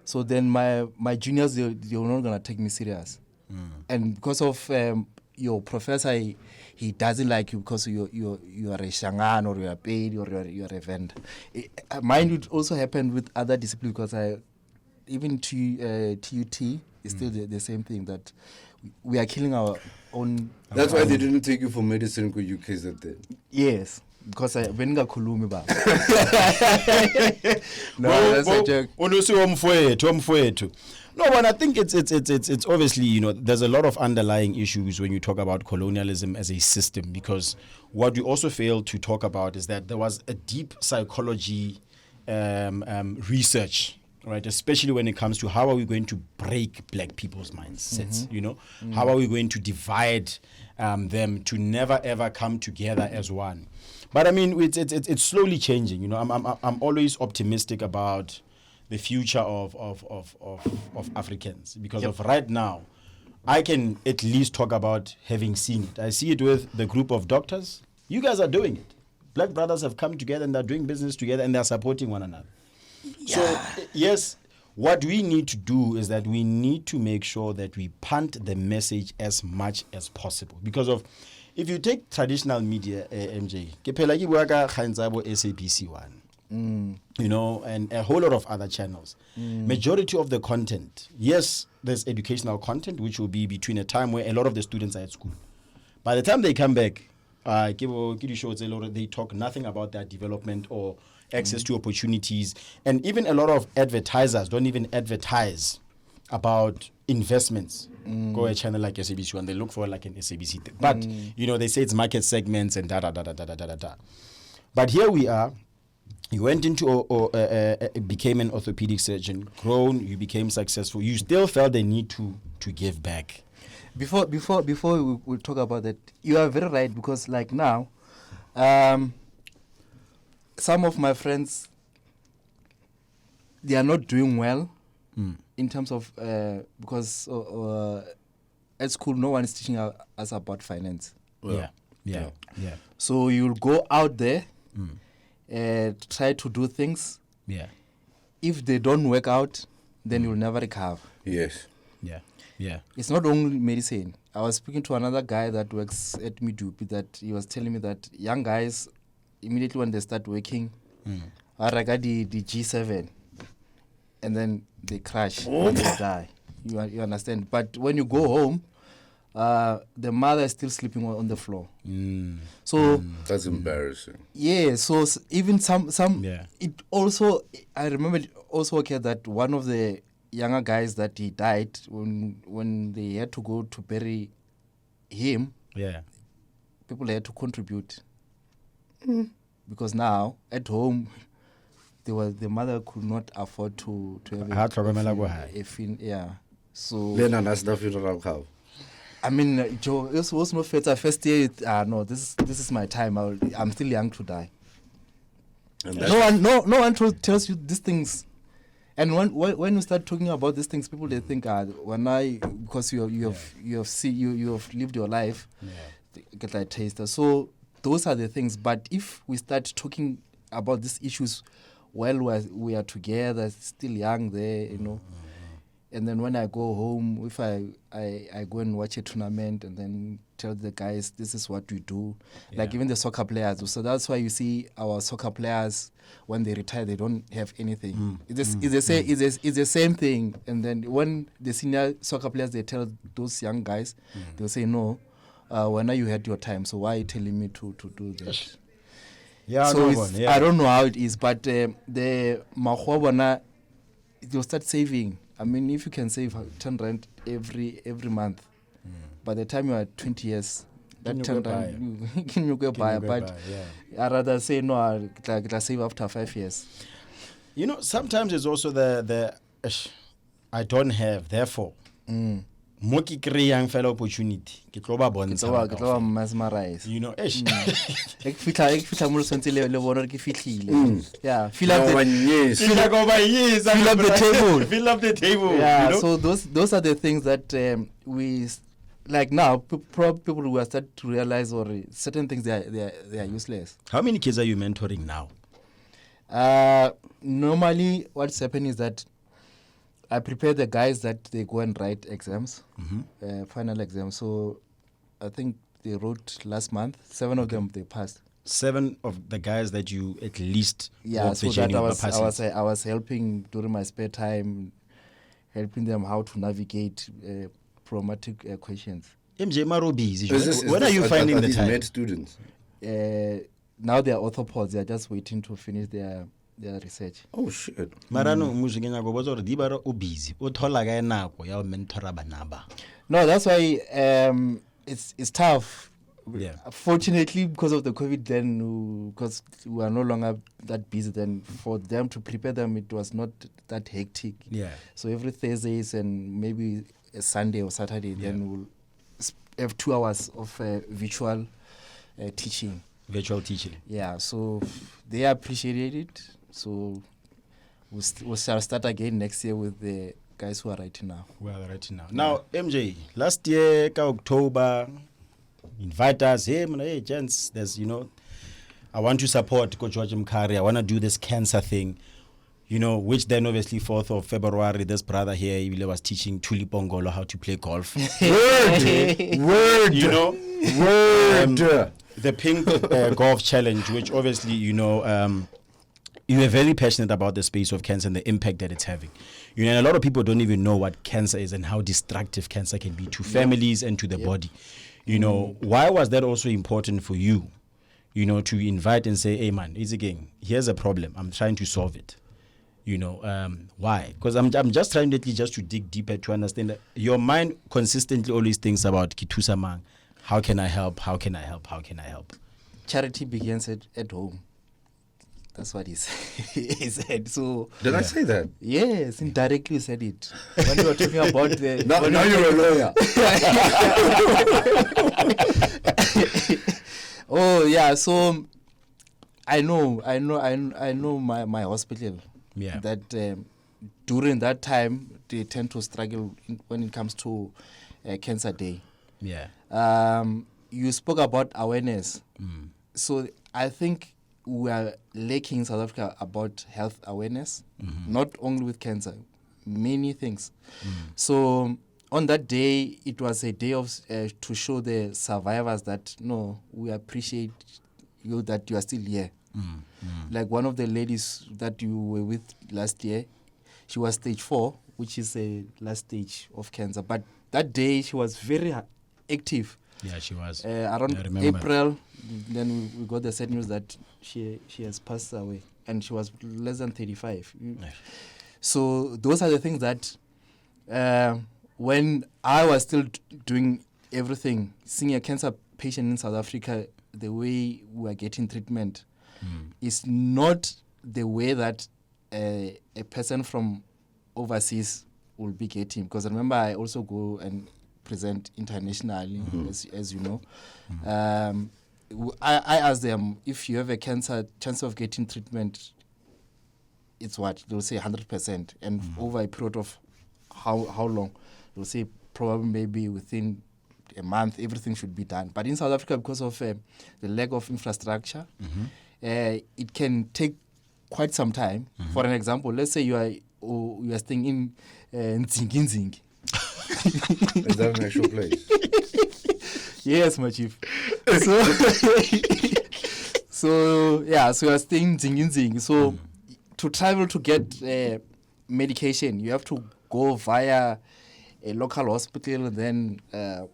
[SPEAKER 2] so then my juniors they're not gonna take me serious, and because of your professor he doesn't like you because you are a shangan or you are paid or you are a vendor. Mine would also happen with other disciplines because even TUT is still the same thing, that we are killing our own.
[SPEAKER 5] That's why they didn't take you for medicine because you KZ'd there.
[SPEAKER 2] Yes, because bengakhulumi ba. No, that's a joke.
[SPEAKER 3] No, but I think it's obviously, there's a lot of underlying issues when you talk about colonialism as a system, because what we also fail to talk about is that there was a deep psychology research right? Especially when it comes to how are we going to break black people's mindsets, you know? How are we going to divide them to never ever come together as one? But I mean, it's slowly changing, you know? I'm always optimistic about the future of Africans because of right now, I can at least talk about having seen it. I see it with the group of doctors. You guys are doing it. Black brothers have come together and they're doing business together and they're supporting one another. So, yes, what we need to do is that we need to make sure that we punt the message as much as possible. Because of, if you take traditional media, MJ, SABC 1, you know, and a whole lot of other channels. Majority of the content, yes, there's educational content, which will be between a time where a lot of the students are at school. By the time they come back, they talk nothing about their development or access to opportunities. And even a lot of advertisers don't even advertise about investments. Go a channel like SABC and they look for like an SABC thing. But, you know, they say it's market segments and da-da-da-da-da-da-da-da. But here we are. You went into became an orthopedic surgeon, grown, you became successful. You still felt the need to give back.
[SPEAKER 2] Before we talk about that, you are very right, because like now, some of my friends, they are not doing well in terms of because at school no one is teaching us about finance.
[SPEAKER 3] Yeah.
[SPEAKER 2] So you'll go out there. Try to do things.
[SPEAKER 3] Yeah.
[SPEAKER 2] If they don't work out, then you'll never recover.
[SPEAKER 5] Yes.
[SPEAKER 3] Yeah.
[SPEAKER 2] It's not only medicine. I was speaking to another guy that works at Midupi that he was telling me that young guys, immediately when they start working, are like the G7, and then they crash and they die. You understand? But when you go home, the mother is still sleeping on the floor. So
[SPEAKER 5] that's embarrassing.
[SPEAKER 2] Yeah. So even some.
[SPEAKER 3] Yeah.
[SPEAKER 2] It also, I remember also that one of the younger guys that he died when they had to go to bury him.
[SPEAKER 3] Yeah.
[SPEAKER 2] People had to contribute because now at home, the mother could not afford to have a yeah. So
[SPEAKER 5] Then that's the funeral cow.
[SPEAKER 2] I mean, Joe, it was no better. First year, no, this is my time. I'm still young to die.
[SPEAKER 5] And
[SPEAKER 2] No one tells you these things. And when you start talking about these things, people they think because you have lived your life, get like taster. So those are the things. But if we start talking about these issues while we are together, still young there, you know. And then when I go home, if I go and watch a tournament and then tell the guys this is what we do, like even the soccer players. So that's why you see our soccer players when they retire, they don't have anything. It's the same thing. And then when the senior soccer players, they tell those young guys, they'll say no. When you had your time, so why are you telling me to do that?
[SPEAKER 3] Yeah,
[SPEAKER 2] so I don't know how it is, but the Mahwabana, they'll start saving. I mean, if you can save 10 rand every month, by the time you are 20 years, that 10 rand you go buy. But I rather say no, I'll save after 5 years.
[SPEAKER 3] You know, sometimes it's also the I don't have, therefore. Mo ke kreyang fela opportunity ke tlo ba bontsha
[SPEAKER 2] mesmerize,
[SPEAKER 3] you know
[SPEAKER 2] ek fitla mo sentse le bona ke fihlile. Yeah, fill up the table. Yeah, you know? So those are the things that we like now. People will start to realize, or certain things they are useless.
[SPEAKER 3] How many kids are you mentoring now?
[SPEAKER 2] Normally what's happening is that I prepare the guys that they go and write exams, final exams. So I think they wrote last month. 7 of them they passed.
[SPEAKER 3] 7 of the guys that you at least
[SPEAKER 2] so that I was helping during my spare time, helping them how to navigate problematic questions.
[SPEAKER 3] MJ Maro busy. When are you finding the time?
[SPEAKER 5] Med students.
[SPEAKER 2] Now they are orthopods. They are just waiting to finish their research.
[SPEAKER 5] Oh shit.
[SPEAKER 3] Marano musingenya go botsa re di bara o busy. O thola ga nako ya mentora banaba.
[SPEAKER 2] No, that's why it's tough
[SPEAKER 3] Yeah.
[SPEAKER 2] Fortunately, because of the COVID, then because we are no longer that busy, then for them to prepare them, it was not that hectic.
[SPEAKER 3] Yeah.
[SPEAKER 2] So every Thursdays and maybe a Sunday or Saturday, then we'll have 2 hours of virtual teaching.
[SPEAKER 3] Virtual teaching.
[SPEAKER 2] Yeah, so they appreciate it. So we shall start again next year with the guys who are writing now.
[SPEAKER 3] Well, right now. Now, MJ, last year, October, invite us. Hey, gents, there's, I want to support Coach George Mkari. I want to do this cancer thing, which then obviously 4th of February, this brother here, he was teaching Tuli Pongolo how to play golf.
[SPEAKER 5] Word.
[SPEAKER 3] The Pink Golf Challenge, which obviously, you are very passionate about the space of cancer and the impact that it's having. And a lot of people don't even know what cancer is and how destructive cancer can be to families and to the body. Why was that also important for you, to invite and say, hey, man, it's again, here's a problem. I'm trying to solve it. Why? Because I'm just trying to dig deeper to understand that your mind consistently always thinks about Kitusa Mang. How can I help? How can I help? How can I help?
[SPEAKER 2] Charity begins at home. That's what he said. So
[SPEAKER 5] Did I say that?
[SPEAKER 2] yes, indirectly said it. When we were talking about the
[SPEAKER 5] Now you're a lawyer.
[SPEAKER 2] oh yeah, so I know my hospital.
[SPEAKER 3] Yeah.
[SPEAKER 2] That during that time they tend to struggle when it comes to Cancer Day.
[SPEAKER 3] Yeah.
[SPEAKER 2] You spoke about awareness. So I think we are lacking in South Africa about health awareness, not only with cancer, many things. So on that day, it was a day of to show the survivors that no, we appreciate you that you are still here. Like one of the ladies that you were with last year, she was stage 4, which is a last stage of cancer. But that day she was very active.
[SPEAKER 3] Yeah, she was.
[SPEAKER 2] Around
[SPEAKER 3] I remember.
[SPEAKER 2] April, then we got the sad news that she has passed away, and she was less than 35. So those are the things that when I was still doing everything, seeing a cancer patient in South Africa, the way we are getting treatment is not the way that a person from overseas will be getting. Because remember, I also go and present internationally, as you know. I ask them, if you have a cancer, chance of getting treatment, it's what? They'll say 100%. And over a period of how long? They'll say probably maybe within a month, everything should be done. But in South Africa, because of the lack of infrastructure, it can take quite some time. For an example, let's say you are staying in Nzingi.
[SPEAKER 5] Is that an actual place?
[SPEAKER 2] Yes, my chief. So you are staying Nzingi. So to travel to get medication, you have to go via a local hospital, then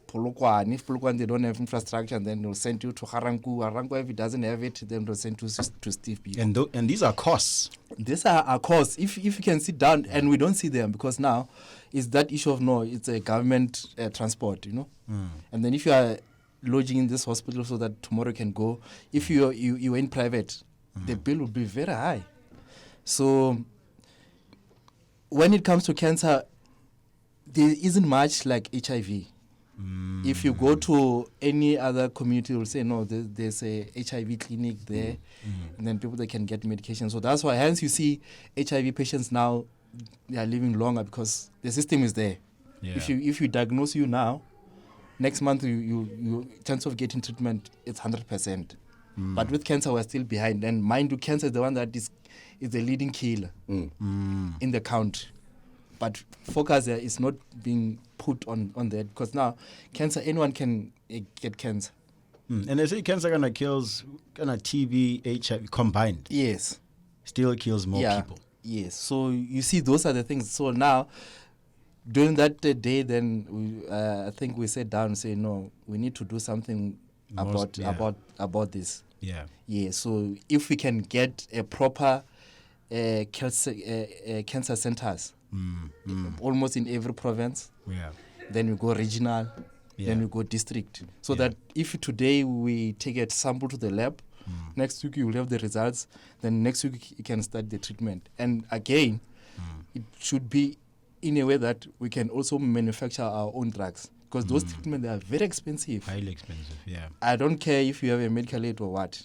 [SPEAKER 2] Polokwane. If Polokwane they don't have infrastructure, then they'll send you to Harangu. Harangu, if it doesn't have it, then they'll send you to Steve B.
[SPEAKER 3] And these are costs.
[SPEAKER 2] These are our costs. If you can sit down, and we don't see them because now it's that issue of it's a government transport, And then if you are lodging in this hospital so that tomorrow you can go, if you are in private, the bill will be very high. So when it comes to cancer, there isn't much like HIV. If you go to any other community, you'll say, no, there's a HIV clinic there, and then people that can get medication. So that's why, hence you see HIV patients now, they are living longer because the system is there.
[SPEAKER 3] Yeah.
[SPEAKER 2] If you diagnose you now, next month you chance of getting treatment, it's 100%. But with cancer, we're still behind. And mind you, cancer is the one that is the leading killer in the country. But focus there is not being put on that because now cancer, anyone can get cancer.
[SPEAKER 3] And they say cancer kind of kills TB, HIV combined.
[SPEAKER 2] Yes.
[SPEAKER 3] Still kills more people.
[SPEAKER 2] Yes. So you see, those are the things. So now, during that day, then I think we sat down and say, no, we need to do something about this.
[SPEAKER 3] Yeah.
[SPEAKER 2] Yeah. So if we can get a proper cancer centers, almost in every province.
[SPEAKER 3] Yeah.
[SPEAKER 2] Then we go regional, then we go district. So that if today we take a sample to the lab, next week you will have the results, then next week you can start the treatment. And again, it should be in a way that we can also manufacture our own drugs. Because those treatments, they are very expensive.
[SPEAKER 3] Highly expensive, yeah.
[SPEAKER 2] I don't care if you have a medical aid or what.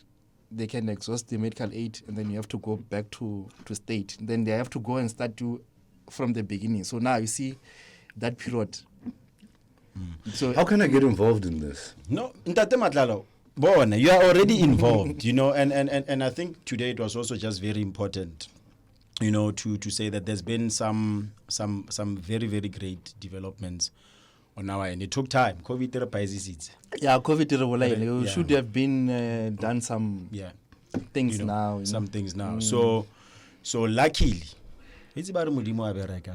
[SPEAKER 2] They can exhaust the medical aid and then you have to go back to state. Then they have to go and start from the beginning. So now you see that period. So
[SPEAKER 5] How can I get involved in this?
[SPEAKER 3] No, Ntate Matlalo, Bona, you are already involved, you know, and I think today it was also just very important, you know, to say that there's been some very, very great developments on our end. It took time. COVID therapizes.
[SPEAKER 2] yeah, COVID
[SPEAKER 3] Yeah.
[SPEAKER 2] should have been done some things
[SPEAKER 3] You know,
[SPEAKER 2] now.
[SPEAKER 3] some things now. So luckily, it's about Modimo Abereka.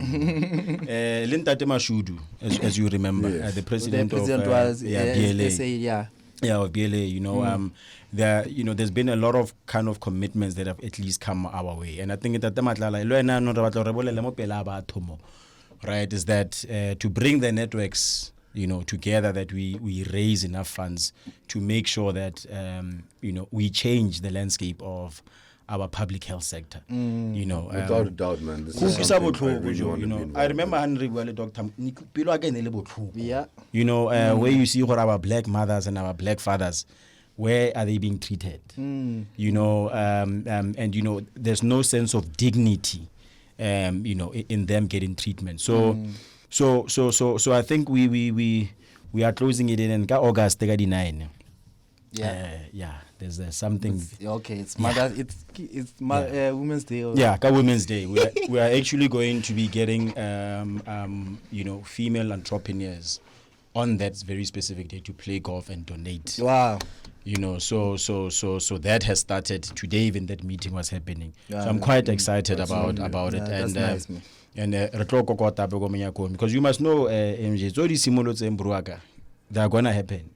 [SPEAKER 3] Lintate Mashudu, as you remember,
[SPEAKER 5] Yes.
[SPEAKER 3] the
[SPEAKER 2] The
[SPEAKER 3] president
[SPEAKER 2] president
[SPEAKER 3] of
[SPEAKER 2] was
[SPEAKER 3] BLA.
[SPEAKER 2] SA, yeah.
[SPEAKER 3] Yeah, of BLA, you know, there's been a lot of kind of commitments that have at least come our way. And I think that right, is that to bring the networks, you know, together, that we raise enough funds to make sure that, you know, we change the landscape of our public health sector, you know.
[SPEAKER 5] Without a doubt, man. This
[SPEAKER 3] Ku
[SPEAKER 5] is
[SPEAKER 3] utlwisa
[SPEAKER 5] something I
[SPEAKER 3] botlhoko,
[SPEAKER 5] really
[SPEAKER 3] Jo,
[SPEAKER 5] want
[SPEAKER 3] you
[SPEAKER 5] to be
[SPEAKER 3] know,
[SPEAKER 5] involved
[SPEAKER 3] I remember
[SPEAKER 5] in.
[SPEAKER 3] Henry Wale Dr. Pelo again ele botlhoko.
[SPEAKER 2] Yeah.
[SPEAKER 3] You know, where you see what our black mothers and our black fathers, where are they being treated? You know, and you know, there's no sense of dignity, you know, in them getting treatment. So I think we are closing it in and August 39.
[SPEAKER 2] Yeah.
[SPEAKER 3] There's something.
[SPEAKER 2] Okay, it's Mother's. It's Women's Day.
[SPEAKER 3] Yeah, Women's Day. We are actually going to be getting, you know, female entrepreneurs on that very specific day to play golf and donate.
[SPEAKER 2] Wow.
[SPEAKER 3] You know, so that has started today. Even that meeting was happening.
[SPEAKER 2] Yeah,
[SPEAKER 3] So I'm quite excited about it.
[SPEAKER 2] Yeah,
[SPEAKER 3] And
[SPEAKER 2] that's nice, man.
[SPEAKER 3] and because you must know, MJ, they are gonna happen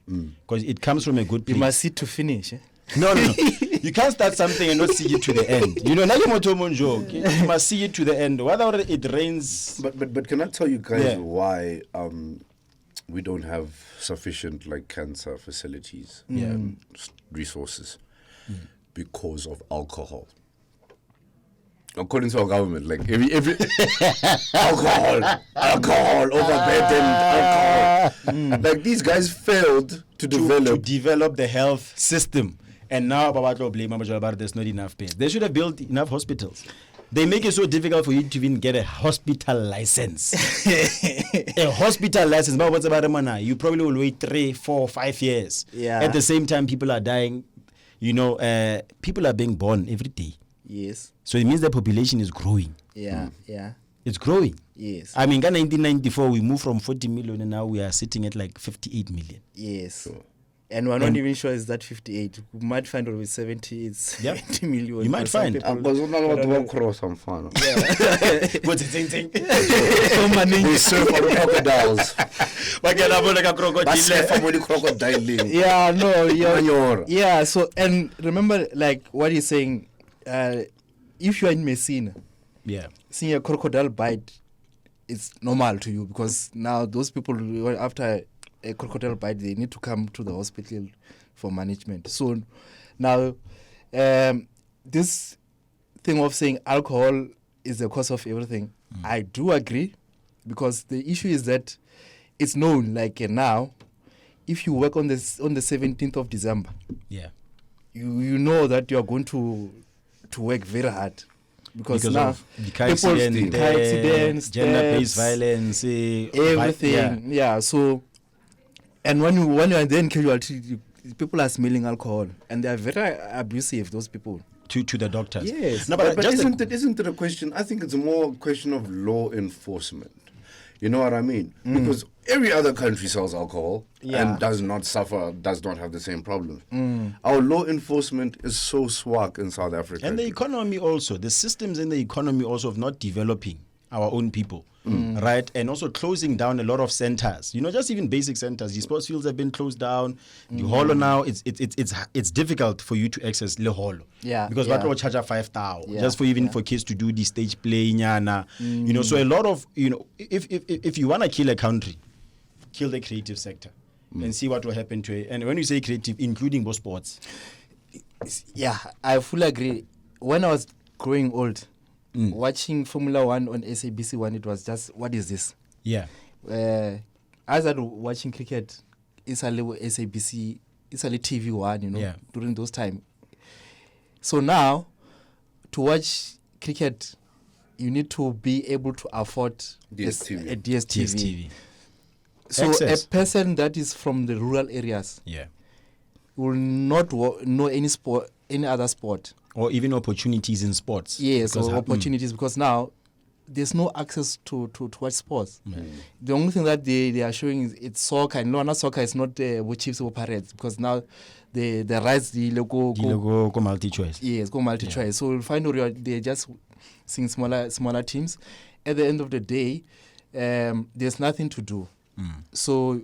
[SPEAKER 3] because it comes from a good
[SPEAKER 2] You
[SPEAKER 3] place.
[SPEAKER 2] must see to finish. Eh?
[SPEAKER 3] No. You can't start something and not see it to the end. You know, you must see it to the end. Whether it rains.
[SPEAKER 5] But can I tell you guys
[SPEAKER 3] Yeah.
[SPEAKER 5] why we don't have sufficient like cancer facilities, resources, because of alcohol. According to our government, like every alcohol, overburdened alcohol. Like these guys failed to
[SPEAKER 3] to
[SPEAKER 5] develop.
[SPEAKER 3] develop the health system. And now there's not enough beds. They should have built enough hospitals. They make it so difficult for you to even get a hospital license. A hospital license, you probably will wait 3, 4, 5 years.
[SPEAKER 2] Yeah.
[SPEAKER 3] At the same time, people are dying. You know, people are being born every day.
[SPEAKER 2] Yes.
[SPEAKER 3] So it means the population is growing.
[SPEAKER 2] Yeah. Yeah.
[SPEAKER 3] It's growing.
[SPEAKER 2] Yes.
[SPEAKER 3] I mean, in 1994, we moved from 40 million and now we are sitting at like 58 million.
[SPEAKER 2] Yes. And we're not even sure it's that 58. We might find always 70. It's
[SPEAKER 3] Yeah.
[SPEAKER 2] 70 million.
[SPEAKER 3] You might
[SPEAKER 2] Some
[SPEAKER 3] find.
[SPEAKER 2] people-
[SPEAKER 5] Cross some fun.
[SPEAKER 3] What's the thing?
[SPEAKER 5] We surf on crocodiles. But surf on the crocodile.
[SPEAKER 2] Yeah, no,
[SPEAKER 5] Manure.
[SPEAKER 2] yeah. So, and remember, like what he's saying, if you are in Messina,
[SPEAKER 3] Yeah.
[SPEAKER 2] seeing a crocodile bite, it's normal to you because now those people, after a crocodile bite, they need to come to the hospital for management. So now, this thing of saying alcohol is the cause of everything, I do agree, because the issue is that it's known, like now, if you work on the 17th of December,
[SPEAKER 3] Yeah.
[SPEAKER 2] you know that you are going to work very hard. Because now
[SPEAKER 3] of the car accidents, gender-based violence,
[SPEAKER 2] everything, yeah. So, and when you are then casualty, people are smelling alcohol, and they are very abusive. Those people.
[SPEAKER 3] to the doctors.
[SPEAKER 2] Yes.
[SPEAKER 3] No,
[SPEAKER 5] But
[SPEAKER 3] just
[SPEAKER 5] isn't it a question? I think it's more a question of law enforcement. You know what I mean? Because every other country sells alcohol and does not have the same problems. Our law enforcement is so swag in South Africa.
[SPEAKER 3] and the economy also, the systems in the economy also of not developing our own people, right? And also closing down a lot of centers. You know, just even basic centers. The sports fields have been closed down. The holo now, it's difficult for you to access the holo.
[SPEAKER 2] Yeah,
[SPEAKER 3] Because
[SPEAKER 2] yeah.
[SPEAKER 3] what will charge 5,000
[SPEAKER 2] Yeah,
[SPEAKER 3] just for kids to do the stage play, you know. So a lot of, you know, if you want to kill a country, kill the creative sector. and see what will happen to it. And when you say creative, including both sports.
[SPEAKER 2] Yeah, I fully agree. When I was growing old, watching Formula One on SABC One, it was just, what is this?
[SPEAKER 3] Yeah.
[SPEAKER 2] I started watching cricket. It's a little SABC, it's a little TV One,
[SPEAKER 3] Yeah.
[SPEAKER 2] during those time. So now, to watch cricket, you need to be able to afford
[SPEAKER 5] DSTV.
[SPEAKER 2] a DSTV.
[SPEAKER 3] DSTV.
[SPEAKER 2] So
[SPEAKER 3] Access.
[SPEAKER 2] a person that is from the rural areas
[SPEAKER 3] Yeah.
[SPEAKER 2] will not know any other sport.
[SPEAKER 3] Or even opportunities in sports.
[SPEAKER 2] Yes,
[SPEAKER 3] Because
[SPEAKER 2] or opportunities, because now there's no access to watch sports. The only thing that they are showing is it's soccer. No, not soccer. It's not with Chiefs or Pirates, because now the rights the logo
[SPEAKER 3] go multi-choice.
[SPEAKER 2] yes, go multi-choice. So you'll find they're just seeing smaller teams. At the end of the day, there's nothing to do. So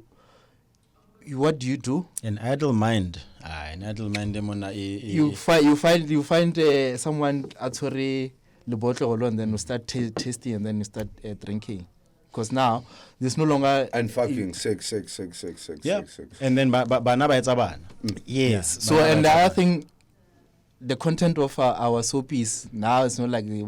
[SPEAKER 2] what do you do?
[SPEAKER 3] An idle mind.
[SPEAKER 2] You find someone actually the bottle, and then you start tasting, and then you start drinking, because now there's no longer
[SPEAKER 5] And fucking sex.
[SPEAKER 3] Yeah. And then banaba it's a
[SPEAKER 2] yes. So and the other thing, the content of our soap is now it's not like the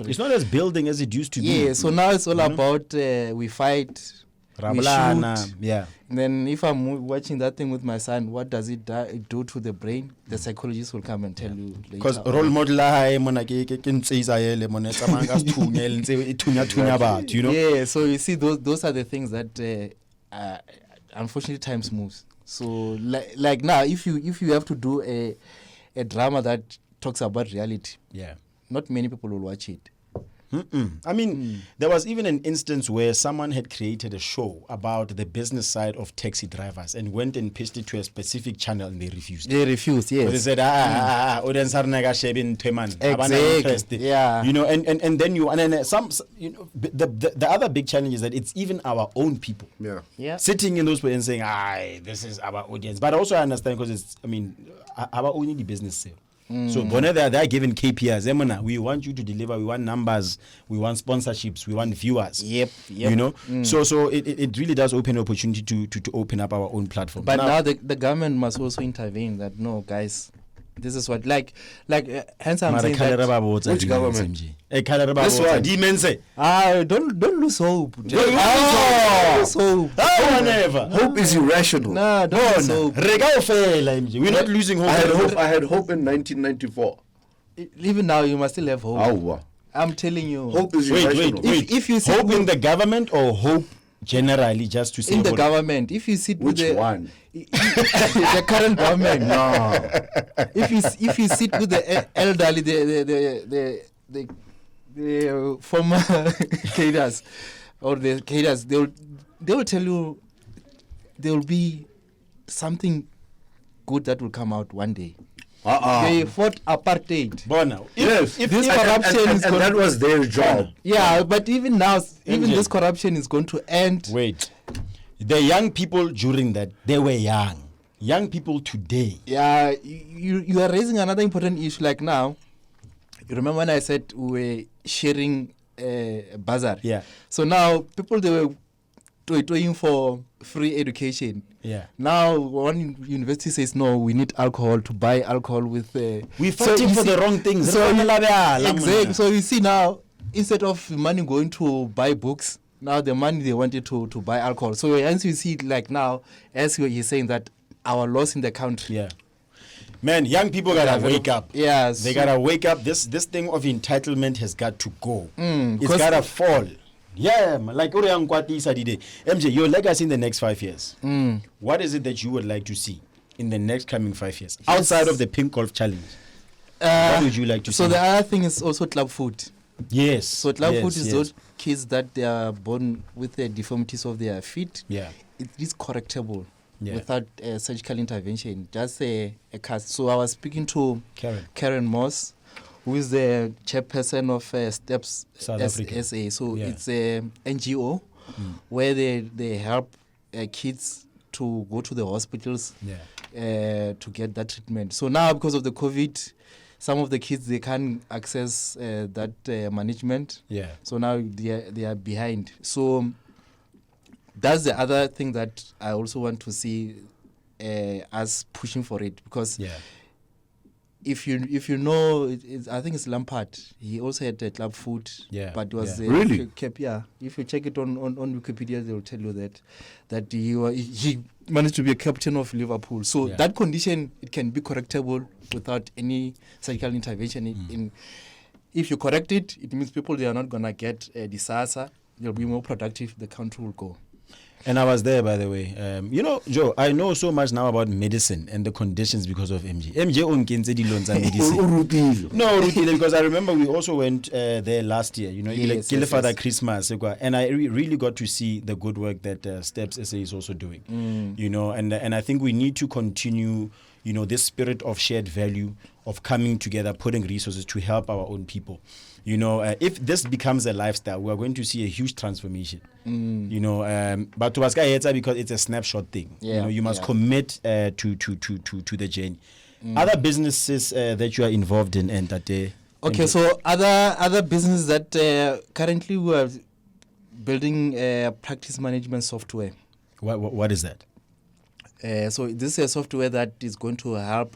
[SPEAKER 3] It's not as building as it used to be.
[SPEAKER 2] yeah. So now it's all about we fight, we
[SPEAKER 3] Rablana,
[SPEAKER 2] shoot.
[SPEAKER 3] yeah.
[SPEAKER 2] And then if I'm watching that thing with my son, what does it do to the brain? The psychologist will come and tell you later.
[SPEAKER 3] Because role model mona ke ntsisa mona tsamanga sithunya ntse ithunya batho, you know.
[SPEAKER 2] Yeah, so you see those are the things that unfortunately times moves. So like now, if you have to do a drama that talks about reality,
[SPEAKER 3] Yeah.
[SPEAKER 2] not many people will watch it.
[SPEAKER 3] I mean, there was even an instance where someone had created a show about the business side of taxi drivers and went and pitched it to a specific channel, and they refused.
[SPEAKER 2] They refuse, yes.
[SPEAKER 3] But they said, audience are naga shebin teman.
[SPEAKER 2] Exactly, yeah.
[SPEAKER 3] You know, and then the other big challenge is that it's even our own people.
[SPEAKER 5] Yeah.
[SPEAKER 2] Yeah.
[SPEAKER 3] Sitting in those places and saying, this is our audience. But also I understand, because our only the business sale. So whenever they're given KPIs, we want you to deliver, we want numbers, we want sponsorships, we want viewers.
[SPEAKER 2] Yep.
[SPEAKER 3] You know? So it really does open an opportunity to open up our own platform.
[SPEAKER 2] But now the government must also intervene that, no, guys, this is what, hence I'm saying that,
[SPEAKER 5] Which government?
[SPEAKER 3] This one.
[SPEAKER 2] don't lose hope. Don't
[SPEAKER 3] lose
[SPEAKER 2] hope.
[SPEAKER 5] Hope is irrational.
[SPEAKER 2] No, don't lose hope.
[SPEAKER 3] We're not losing hope.
[SPEAKER 5] I had hope in 1994.
[SPEAKER 2] Even now, you must still have hope.
[SPEAKER 5] Awa.
[SPEAKER 2] I'm telling you.
[SPEAKER 5] Hope is irrational.
[SPEAKER 3] Wait.
[SPEAKER 2] If you sit
[SPEAKER 3] hope in the government or hope generally, just to say
[SPEAKER 2] in the government, if you sit with
[SPEAKER 5] Which one?
[SPEAKER 2] the current government, no. If you sit with the elderly, the former cadres or the cadres, they will tell you there will be something good that will come out one day. They fought apartheid.
[SPEAKER 3] Bona.
[SPEAKER 5] Yes.
[SPEAKER 2] This corruption is
[SPEAKER 5] and that was their job.
[SPEAKER 2] Yeah, but even now, even this corruption is going to end.
[SPEAKER 3] Wait. The young people during that, they were young. Young people today.
[SPEAKER 2] Yeah, you are raising another important issue. Like now, you remember when I said we were sharing a bazaar?
[SPEAKER 3] Yeah.
[SPEAKER 2] So now people, they were doing for free education.
[SPEAKER 3] Yeah.
[SPEAKER 2] Now one university says no, we need alcohol to buy alcohol with.
[SPEAKER 3] We're fighting for the wrong things.
[SPEAKER 2] Exactly. So you see now, instead of money going to buy books, now the money they wanted to buy alcohol. So as you see, like now, as you're saying that our laws in the country.
[SPEAKER 3] Yeah. Man, young people gotta wake up.
[SPEAKER 2] Yes.
[SPEAKER 3] They gotta wake up. This thing of entitlement has got to go. It's
[SPEAKER 2] 'cause
[SPEAKER 3] gotta fall. Yeah, man. Like Uriang Kwati said today. MJ, your legacy in the next 5 years. What is it that you would like to see in the next coming 5 years? Outside of the Pink Golf Challenge. What would you like to see?
[SPEAKER 2] So the other thing is also club food.
[SPEAKER 3] Yes.
[SPEAKER 2] So club food is those kids that they are born with the deformities of their feet.
[SPEAKER 3] Yeah.
[SPEAKER 2] It is correctable
[SPEAKER 3] Yeah.
[SPEAKER 2] without surgical intervention. Just a cast. So I was speaking to Karen Moss, who is the chairperson of STEPS
[SPEAKER 3] South Africa.
[SPEAKER 2] SA. So it's a NGO where they help kids to go to the hospitals to get that treatment. So now because of the COVID, some of the kids, they can't access that management.
[SPEAKER 3] Yeah.
[SPEAKER 2] So now they are behind. So that's the other thing that I also want to see us pushing for it, because if you know, I think it's Lampard. He also had club food, but was
[SPEAKER 5] Really?
[SPEAKER 2] If you check it on Wikipedia, they will tell you that he managed to be a captain of Liverpool. So that condition, it can be correctable without any surgical intervention. In if you correct it, it means people, they are not gonna get disaster. They'll be more productive. The country will go.
[SPEAKER 3] And I was there, by the way. You know, Joe, I know so much now about medicine and the conditions because of MJ. MJ unkenze dilonza medicine. No, because I remember we also went there last year. You know,
[SPEAKER 2] Yes,
[SPEAKER 3] Father Christmas, and I really got to see the good work that Steps SA is also doing. You know, and I think we need to continue, you know, this spirit of shared value, of coming together, putting resources to help our own people. You know, if this becomes a lifestyle, we are going to see a huge transformation. You know, but to ask because it's a snapshot thing. You know, you must commit to the journey. Other businesses that you are involved in, and that they.
[SPEAKER 2] Okay, so other businesses that currently we are building practice management software.
[SPEAKER 3] What is that?
[SPEAKER 2] So this is a software that is going to help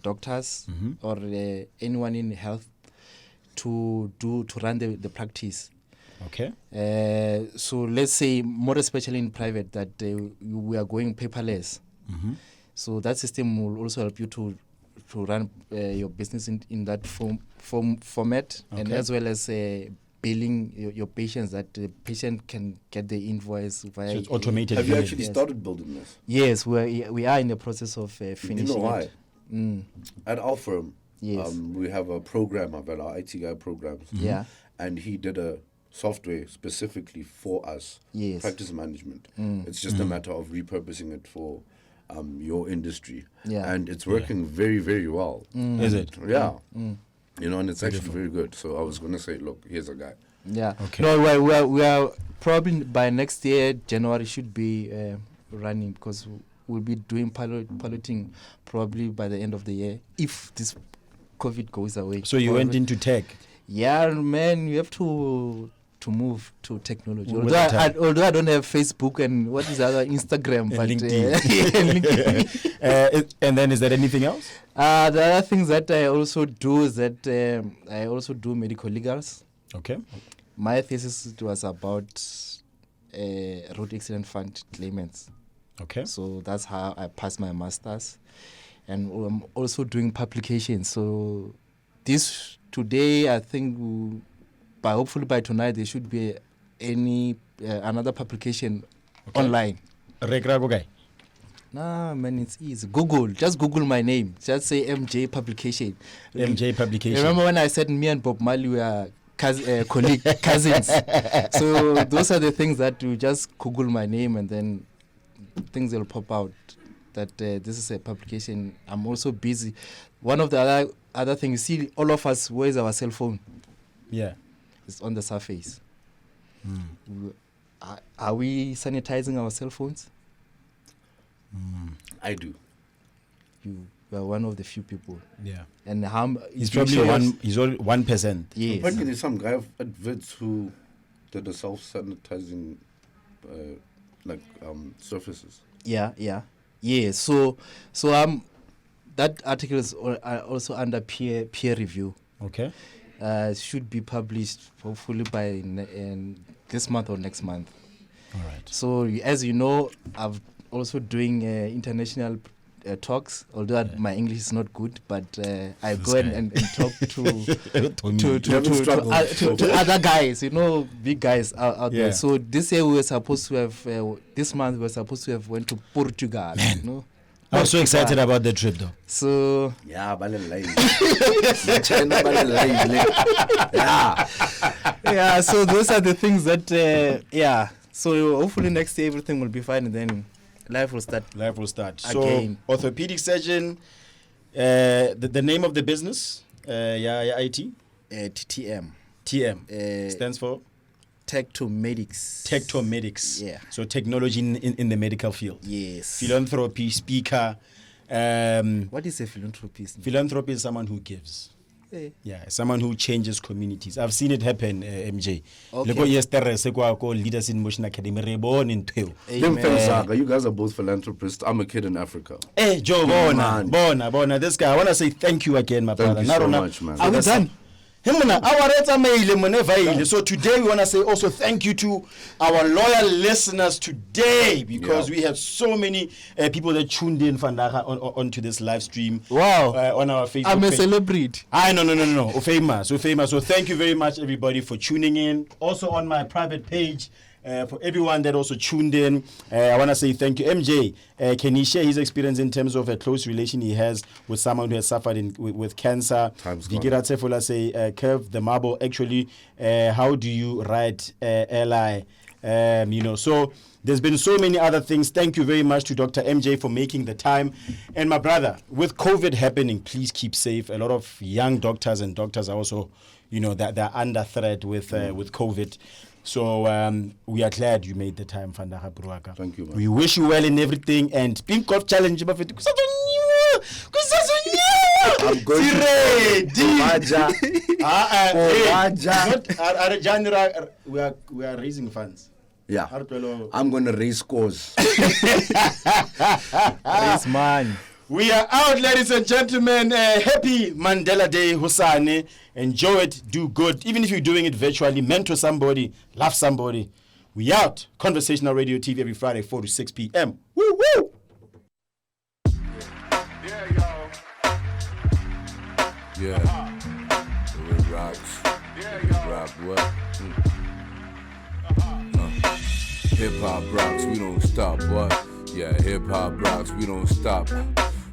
[SPEAKER 2] doctors or anyone in health to run the practice.
[SPEAKER 3] Okay.
[SPEAKER 2] So let's say, more especially in private, that we are going paperless. So that system will also help you to run your business in that format, and as well as billing your patients, that the patient can get the invoice via.
[SPEAKER 3] So it's automated.
[SPEAKER 5] Have you actually started building this?
[SPEAKER 2] Yes, we are in the process of finishing.
[SPEAKER 5] You know why?
[SPEAKER 2] it.
[SPEAKER 5] At our firm,
[SPEAKER 2] Yes.
[SPEAKER 5] we have a programmer, but our IT guy programs.
[SPEAKER 2] Yeah.
[SPEAKER 5] And he did a software specifically for us,
[SPEAKER 2] Yes.
[SPEAKER 5] practice management. It's just a matter of repurposing it for your industry.
[SPEAKER 2] Yeah.
[SPEAKER 5] And it's working very, very well.
[SPEAKER 3] Is it?
[SPEAKER 5] Yeah. You know, and it's actually very good. So I was going to say, look, here's a guy.
[SPEAKER 2] Yeah.
[SPEAKER 3] Okay.
[SPEAKER 2] No, we are probably by next year, January, should be running, because we'll be doing piloting probably by the end of the year, if this COVID goes away.
[SPEAKER 3] So you went into tech.
[SPEAKER 2] Yeah, man, you have to move to technology.
[SPEAKER 3] With
[SPEAKER 2] Although I don't have Facebook and what is the other, Instagram,
[SPEAKER 3] And
[SPEAKER 2] but
[SPEAKER 3] LinkedIn.
[SPEAKER 2] LinkedIn.
[SPEAKER 3] And then is there anything else?
[SPEAKER 2] The other things that I also do is that I also do medical legals.
[SPEAKER 3] Okay.
[SPEAKER 2] My thesis was about road accident fund claimants.
[SPEAKER 3] Okay.
[SPEAKER 2] So that's how I passed my master's. And I'm also doing publications. So this today, I think, hopefully by tonight, there should be another publication online.
[SPEAKER 3] Regrabo guy.
[SPEAKER 2] Nah, man, it's easy. Just Google my name. Just say MJ Publication.
[SPEAKER 3] MJ Publication.
[SPEAKER 2] Remember when I said me and Bob Marley were cousins? So those are the things that you just Google my name, and then things will pop out that this is a publication. I'm also busy. One of the other things, you see, all of us, where's our cell phone?
[SPEAKER 3] Yeah.
[SPEAKER 2] It's on the surface. Are we sanitizing our cell phones?
[SPEAKER 5] I do.
[SPEAKER 2] You are one of the few people.
[SPEAKER 3] Yeah.
[SPEAKER 2] And
[SPEAKER 3] He's probably he's only 1%.
[SPEAKER 2] Yes.
[SPEAKER 5] Apparently, there's some guy at Vids who did the self-sanitizing surfaces.
[SPEAKER 2] Yeah. So that article is also under peer review.
[SPEAKER 3] Okay.
[SPEAKER 2] Should be published hopefully by this month or next month.
[SPEAKER 3] All right.
[SPEAKER 2] So as you know, I'm also doing international talks. Although my English is not good, but I go and talk to other guys. You know, big guys out there. So this year we were supposed to have. This month we were supposed to have went to Portugal.
[SPEAKER 3] Man.
[SPEAKER 2] You know?
[SPEAKER 3] I was so excited about the trip, though.
[SPEAKER 2] So
[SPEAKER 5] yeah,
[SPEAKER 2] yeah. So those are the things that So hopefully next year everything will be fine, and then life will start.
[SPEAKER 3] So
[SPEAKER 2] Again.
[SPEAKER 3] orthopedic surgeon. The name of the business. IT.
[SPEAKER 2] TTM.
[SPEAKER 3] TM stands for
[SPEAKER 2] Tech-to-Medics.
[SPEAKER 3] Tech-to-Medics.
[SPEAKER 2] Yeah.
[SPEAKER 3] So technology in the medical field.
[SPEAKER 2] Yes.
[SPEAKER 3] Philanthropy, speaker.
[SPEAKER 2] What is a philanthropist?
[SPEAKER 3] Philanthropy is someone who gives. Yeah, someone who changes communities. I've seen it happen, MJ.
[SPEAKER 2] Okay.
[SPEAKER 3] Look yesterday, Leaders in Motion Academy, reborn in Teo.
[SPEAKER 5] Them Zaga, you guys are both philanthropists. I'm a kid in Africa.
[SPEAKER 3] Hey, Joe, Bona. This guy, I want to say thank you again, my brother.
[SPEAKER 5] Thank you so much, man.
[SPEAKER 2] Are we done?
[SPEAKER 3] So today we want to say also thank you to our loyal listeners today, because we have so many people that tuned in onto this live stream.
[SPEAKER 2] Wow.
[SPEAKER 3] On our Facebook
[SPEAKER 2] I'm a
[SPEAKER 3] page.
[SPEAKER 2] celebrity.
[SPEAKER 3] No. Famous. So thank you very much, everybody, for tuning in. Also on my private page, for everyone that also tuned in, I want to say thank you. MJ, can he share his experience in terms of a close relation he has with someone who has suffered with cancer? Digira Tsefola say, Curve the marble. Actually, how do you write Li? So there's been so many other things. Thank you very much to Dr. MJ for making the time. And my brother, with COVID happening, please keep safe. A lot of young doctors are also, that they're under threat with COVID. So we are glad you made the time, Fandaha Bruaka.
[SPEAKER 5] Thank you, man.
[SPEAKER 3] We wish you well in everything, and Pink Golf Challenge. I'm going to we are raising funds.
[SPEAKER 5] Yeah. I'm going to raise scores.
[SPEAKER 2] Raise man.
[SPEAKER 3] We are out, ladies and gentlemen. Happy Mandela Day, Husane. Enjoy it, do good. Even if you're doing it virtually, mentor somebody, love somebody. We out. Conversational Radio TV every Friday, 4 to 6 p.m. Woo, woo!
[SPEAKER 1] Yeah. It rocks. It rock what? Hip hop rocks, we don't stop. What? Yeah, hip hop rocks, we don't stop.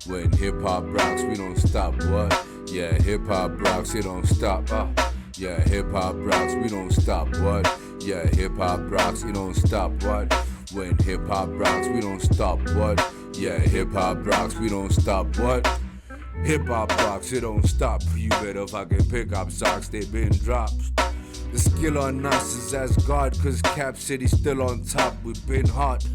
[SPEAKER 1] When hip hop rocks, we don't stop. What? Yeah, hip hop rocks, it don't stop. Yeah, hip hop rocks, we don't stop. What? Yeah, hip hop rocks, it don't stop. What? When hip hop rocks, we don't stop. What? Yeah, hip hop rocks, we don't stop. What? Hip hop rocks, it don't stop. You better fucking pick up socks, they been dropped. The skill on us is as God, cause Cap City still on top. We've been hot.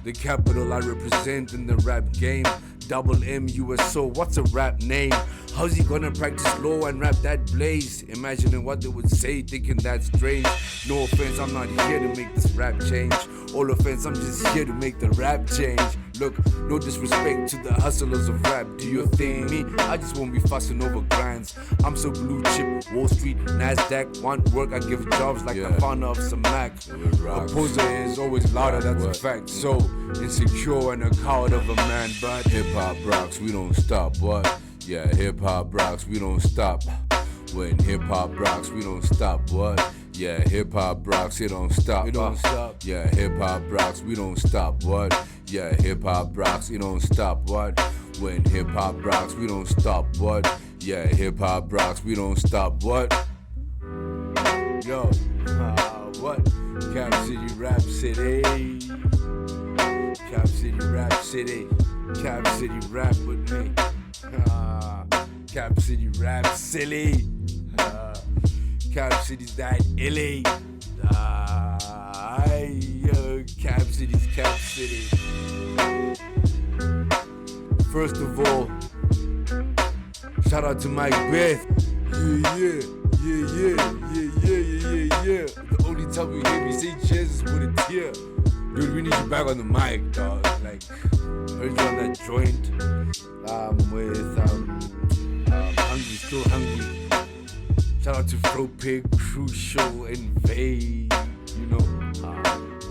[SPEAKER 1] The capital I represent in the rap game. Double M-U-S-O, what's a rap name? How's he gonna practice law and rap that blaze? Imagining what they would say, thinking that's strange. No offense, I'm not here to make this rap change. All offense, I'm just here to make the rap change. Look, no disrespect to the hustlers of rap. Do your thing, me, I just won't be fussing over grinds. I'm so blue chip, Wall Street, NASDAQ. Want work, I give jobs like the founder of some Mac. Opposer is always louder, that's a fact. So insecure and a coward of a man. But hip hop rocks, we don't stop. What? Yeah, hip hop rocks, we don't stop. When hip hop rocks, we don't stop. What? Yeah, hip hop rocks, it don't stop. It don't stop. Yeah, hip hop rocks, we don't stop. What? Yeah, hip hop rocks, it don't stop. What? When hip hop rocks, we don't stop. What? Yeah, hip hop rocks, we don't stop. What? Yo, what? Cap City Rap City. Cap City Rap City. Cap City Rap with me. Cap City Rap Silly. Cap City's that illy. Cap City's Cap City. First of all, shout out to Mike Beth. Yeah. The only time you hear me say cheers is with a tear. Dude, we need you back on the mic, dog. Like, heard you on that joint. With Hungry, Still Hungry. Shout out to Fro Pig, Crucial, and Vade. You know,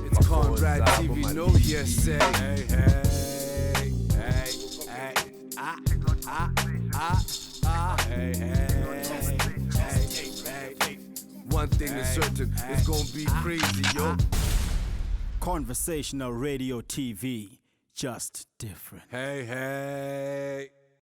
[SPEAKER 1] it's Conrad TV, no yes say. Hey. One thing is certain, it's gonna be crazy, yo.
[SPEAKER 6] Conversational Radio TV, just different.
[SPEAKER 1] Hey.